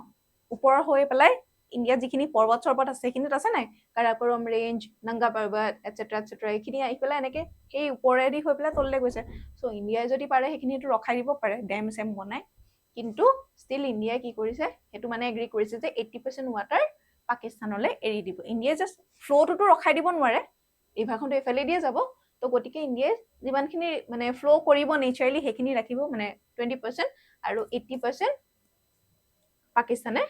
ওপৰৰ হৈ পেলাই ইণ্ডিয়াত যিখিনি পৰ্বত চৰ্বত আছে সেইখিনিত আছে নাই, কাৰাকৰম ৰেঞ্জ, নংগা পৰ্বত, এটচেট্ৰা, এইখিনি আহি পেলাই এনেকে সেই ওপৰেদি হৈ পেলাই তললৈ গৈছে। চ' ইণ্ডিয়াই যদি পাৰে সেইখিনিতো ৰখাই দিব পাৰে ডেম চেম বনাই, কিন্তু ষ্টিল ইণ্ডিয়াই কি কৰিছে, সেইটো মানে এগ্ৰি কৰিছে যে 80% ৱাটাৰ পাকিস্তানলৈ এৰি দিব। ইণ্ডিয়াই জাষ্ট ফ্ল'টোতো ৰখাই দিব নোৱাৰে, ৰিভাৰখনটো এইফালে দিয়ে যাব, তো গতিকে ইণ্ডিয়াই যিমানখিনি মানে ফ্ল' কৰিব নেচাৰেলি সেইখিনি ৰাখিব, মানে 20%, আৰু 80% পাকিস্তানে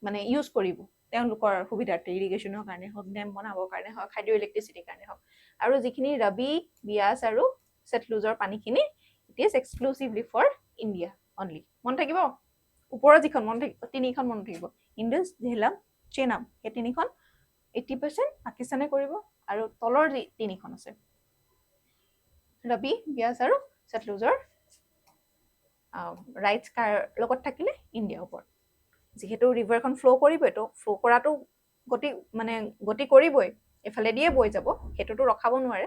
মানে ইউজ কৰিব। তেওঁলোকৰ সুবিধাৰ্থে ইৰিগেশ্যনৰ কাৰণে হওক ডেম বনাবৰ কাৰণে হওক হাইড্ৰ ইলেক্ট্ৰিচিটিৰ কাৰণে হওক আৰু যিখিনি ৰবি বিয়াছ আৰু চেটলুজৰ পানীখিনি it is exclusively for India only মন থাকিব ওপৰৰ যিখন মন থাকিব তিনিখন মন থাকিব ইণ্ডাছ ঝেলাম চেনাব সেই তিনিখন 80% পাকিস্তানে কৰিব আৰু তলৰ যি তিনিখন আছে ৰবি বিয়াছ আৰু চেটলুজৰ ৰাইটছ কাৰ লগত থাকিলে ইণ্ডিয়াৰ ওপৰত যিহেতু ৰিভাৰখন ফ্ল' কৰিবই তো ফ্ল' কৰাটো গতি কৰিবই এফালে দিয়ে বৈ যাব সেইটোতো ৰখাব নোৱাৰে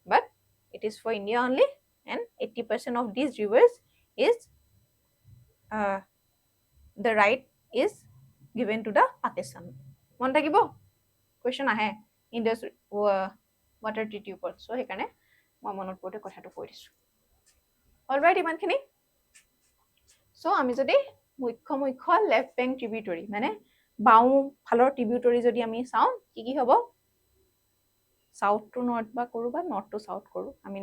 but it is for India only and 80% of these rivers is the right is given to the Pakistan মন থাকিব কুৱেশ্যন আহে ইণ্ডাছ ৱাটাৰ ট্ৰিটিৰ ওপৰত চ' সেইকাৰণে মই মনত পৰোঁতে কথাটো কৈ দিছোঁ অলৰাইট ইমানখিনি চ' আমি যদি মুখ্য লেফ্ট বেংক ট্ৰিবিউটৰী মানে বাওঁ ফালৰ ট্ৰিবিউটৰী যদি আমি চাওঁ কি হ'ব সাউথ টু নৰ্থ বা কৰোঁ বা নৰ্থ টু সাউথ কৰোঁ আমি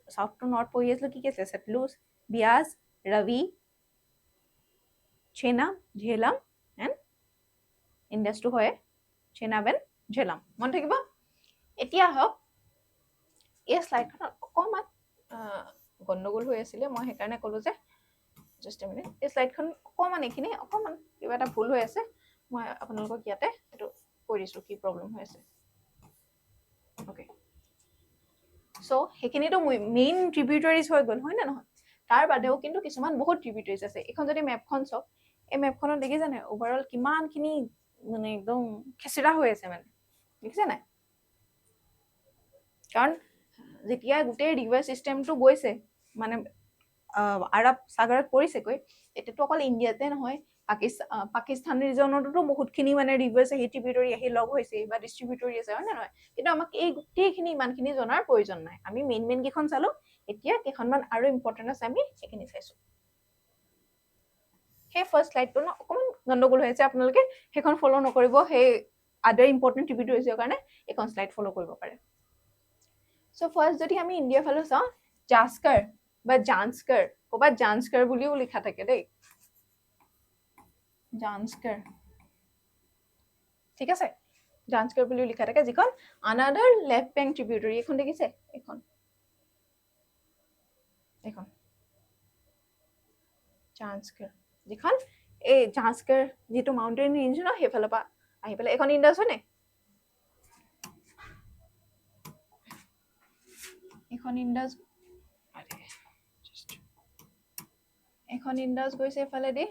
সাউথ টু নৰ্থ পঢ়ি আছিলোঁ কি আছিলে চেটলুজ বিয়াজ ৰবি চেনাব ঝেলাম এণ্ড ইণ্ডাছটো হয় চেনাব এণ্ড ঝেলাম মন থাকিব এতিয়া হওক এই শ্লাইডখনত অকণমান গণ্ডগোল হৈ আছিলে মই সেইকাৰণে ক'লোঁ যে জাষ্ট এ মিনিট এই শ্লাইডখন অকণমান এইখিনি অকণমান কিবা এটা ভুল হৈ আছে মই আপোনালোকক ইয়াতে এইটো কৈ দিছোঁ কি প্ৰব্লেম হৈ আছে অ'কে চ' সেইখিনিতো মেইন ট্ৰিবিউটাৰিজ হৈ গ'ল হয় নে নহয় তাৰ বাদেও কিন্তু কিছুমান বহুত ট্ৰিবিউটাৰিজ আছে এইখন যদি মেপখন চাওক এই মেপখনত দেখিছে নাই অভাৰঅল কিমানখিনি মানে একদম খেচেৰা হৈ আছে মানে দেখিছে নাই কাৰণ যেতিয়া গোটেই ৰিভাৰ ছিষ্টেমটো গৈছে মানে আৰৱ সাগৰত পৰিছেগৈ এতিয়াতো অকল ইণ্ডিয়াতে নহয় পাকিস্তান ৰিজনতো বহুতখিনি মানে ৰিভাৰ্ছ আহি ট্ৰিবিউটৰী আহি লগ হৈছে বা ডিষ্ট্ৰিবিউটৰী আছে হয় নে নহয় কিন্তু আমাক এই গোটেইখিনি ইমানখিনি জনাৰ প্ৰয়োজন নাই আমি মেইন কেইখন চালোঁ এতিয়া কেইখনমান আৰু ইম্পৰ্টেণ্ট আছে আমি সেইখিনি চাইছোঁ সেই ফাৰ্ষ্ট শ্লাইডটো ন অকণমান গণ্ডগোল হৈ আছে আপোনালোকে সেইখন ফ'ল' নকৰিব সেই আদাৰ ইম্পৰ্টেণ্ট ট্ৰিবিউটৰীজৰ কাৰণে এইখন শ্লাইড ফ'ল' কৰিব পাৰে চ' ফাৰ্ষ্ট যদি আমি ইণ্ডিয়াৰ ফালে চাওঁ জাস্কাৰ বা জান্সকাৰ ক'ৰবাত জান্সকাৰ বুলিও লিখা থাকে দেই জান্সকাৰ ঠিক আছে জান্সকাৰ বুলিও লিখা থাকে যিখন আনাডাৰ লেফ্ট বেংক ট্ৰিবিউটৰী এইখন দেখিছে এইখন জান্সকাৰ যিখন এই জান্সকাৰ যিটো মাউণ্টেইন ৰেঞ্জ ন সেইফালৰ পৰা আহি পেলাই এইখন ইণ্ডাছ হয়নে এইখন ইণ্ডাছ এখন ইণ্ডাছ গৈছে এফালেদি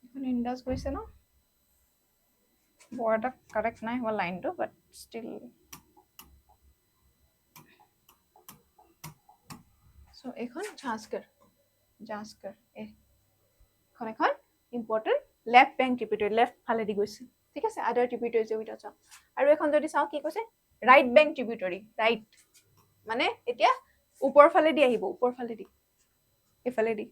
এখন ইণ্ডাছ গৈছে ন বৰ এটা কাৰেক্ট নাই হোৱা লাইনটো বাট ষ্টিল চ' এইখন জাস্কাৰ এখন important left bank tributary left ফালেদি গৈছে ঠিক আছে আদাৰ ট্ৰিবিউটৰী ভিতৰত চাওঁ আৰু এখন যদি চাওঁ কি কৈছে ৰাইট বেংক ট্ৰিবিউটৰী ৰাইট মানে এতিয়া ওপৰ ফালেদি আহিব ওপৰ ফালেদি এইফালেদি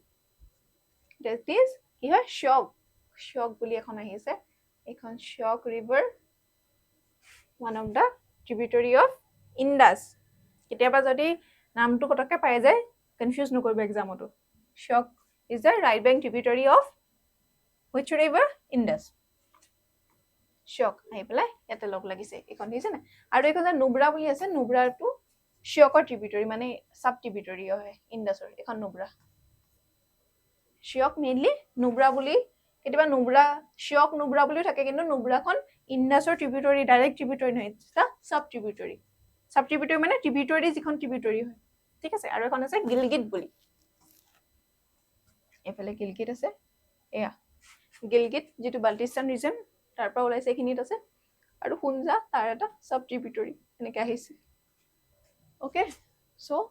ডেট ইজ কি হয় শ্বিয়ক বুলি এখন আহিছে এইখন Shyok river one of the tributary of Indus কেতিয়াবা যদি নামটো পটককৈ পাই যায় কনফিউজ নকৰিব এক্সামতো Shyok is the right bank tributary of which river Indus Shyok আহি পেলাই ইয়াতে লগ লাগিছে এইখন দেখিছে নাই আৰু এইখন যে নুব্ৰা বুলি আছে নুব্ৰাটো শ্বিয়কৰ ট্ৰিবিউটৰী মানে চাব ট্ৰিবিউটৰী হয় ইণ্ডাছৰ এইখন নুব্ৰা শ্বিয়ক মেইনলি নুব্ৰা বুলি কেতিয়াবা নুব্ৰা শ্বিয়ক নুব্ৰা বুলিও থাকে কিন্তু নুব্ৰাখন ইণ্ডাছৰ ট্ৰিবিউটৰী ডাইৰেক্ট ট্ৰিবিউটৰী নহয় চাব ট্ৰিবিউটৰী মানে ট্ৰিবিউটৰী যিখন ট্ৰিবিউটৰী হয় ঠিক আছে আৰু এখন আছে গিলগিট বুলি এইফালে গিলগিট আছে এয়া গিলগিট যিটো বাল্টিস্তান ৰিজন তাৰ পৰা ওলাইছে এইখিনিত আছে আৰু শুনজা তাৰ এটা চাব ট্ৰিবিউটৰী এনেকৈ আহিছে অ'কে চ'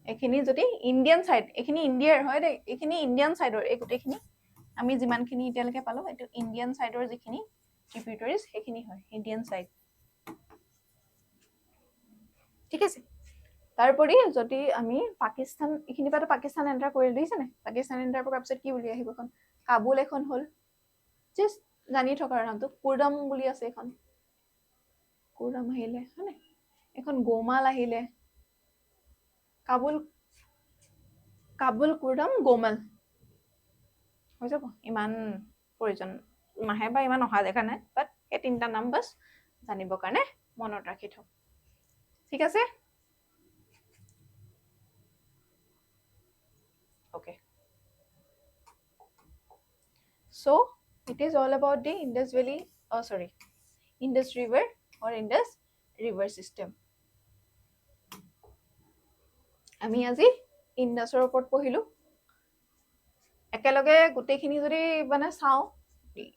এইখিনি যদি ইণ্ডিয়ান চাইড এইখিনি ইণ্ডিয়াৰ হয় দেই এইখিনি ইণ্ডিয়ান চাইডৰ এই গোটেইখিনি আমি যিমানখিনি এতিয়ালৈকে পালোঁ এইটো ইণ্ডিয়ান চাইডৰ যিখিনি ট্ৰিবিউটৰিজ সেইখিনি হয় ইণ্ডিয়ান চাইড ঠিক আছে তাৰোপৰি যদি আমি পাকিস্তান এইখিনি পৰা পাকিস্তান এণ্টাৰ কৰি দিছে নে পাকিস্তান এণ্টাৰ কৰাৰ পিছত কি বুলি আহিব এখন কাবুল এখন হ'ল জাষ্ট জানি থকাৰ নামটো কুৰডাম বুলি আছে এখন কুৰডাম আহিলে হয়নে এখন গোমাল আহিলে কাবুল কুৰডাম গোমাল হৈ যাব, ইমান প্ৰয়োজন নাহে বা ইমান অহা দেখা নাই, বাট এই তিনিটা নাম বাছ জানিবৰ কাৰণে মনত ৰাখি থওঁ, ঠিক আছে? Okay. So it is all about the Indus Valley, Indus River or Indus River system. আমি আজি ইন্দাছৰ ওপৰত পঢ়িলো, একেলগে গোটেইখিনি যদি মানে চাওঁ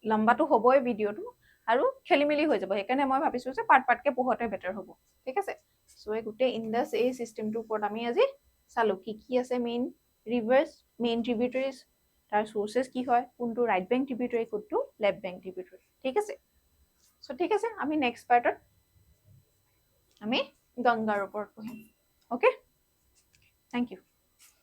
লম্বাটো হ'বই ভিডিঅ'টো আৰু খেলি মেলি হৈ যাব, সেইকাৰণে মই ভাবিছো যে পাৰ্ট পাৰ্টকে পঢ়োৱাটো বেটাৰ হ'ব, ঠিক আছে? সো এই গোটেই ইন্দাছ এই চিষ্টেমটোৰ ওপৰত আমি আজি চালো কি কি আছে, মেইন ৰিভাৰ্ছ, মেইন ট্ৰিবিউটাৰিজ, তাৰ সোৰ্চেছ কি হয়, কোনটো ৰাইট বেংক ট্ৰিবিউটাৰি, কোনটো লেফ্ট বেংক ট্ৰিবিউটাৰি, ঠিক আছে? সো ঠিক আছে, আমি নেক্সট পাৰ্টত আমি গংগাৰ ওপৰত পঢ়িম। Okay, thank U.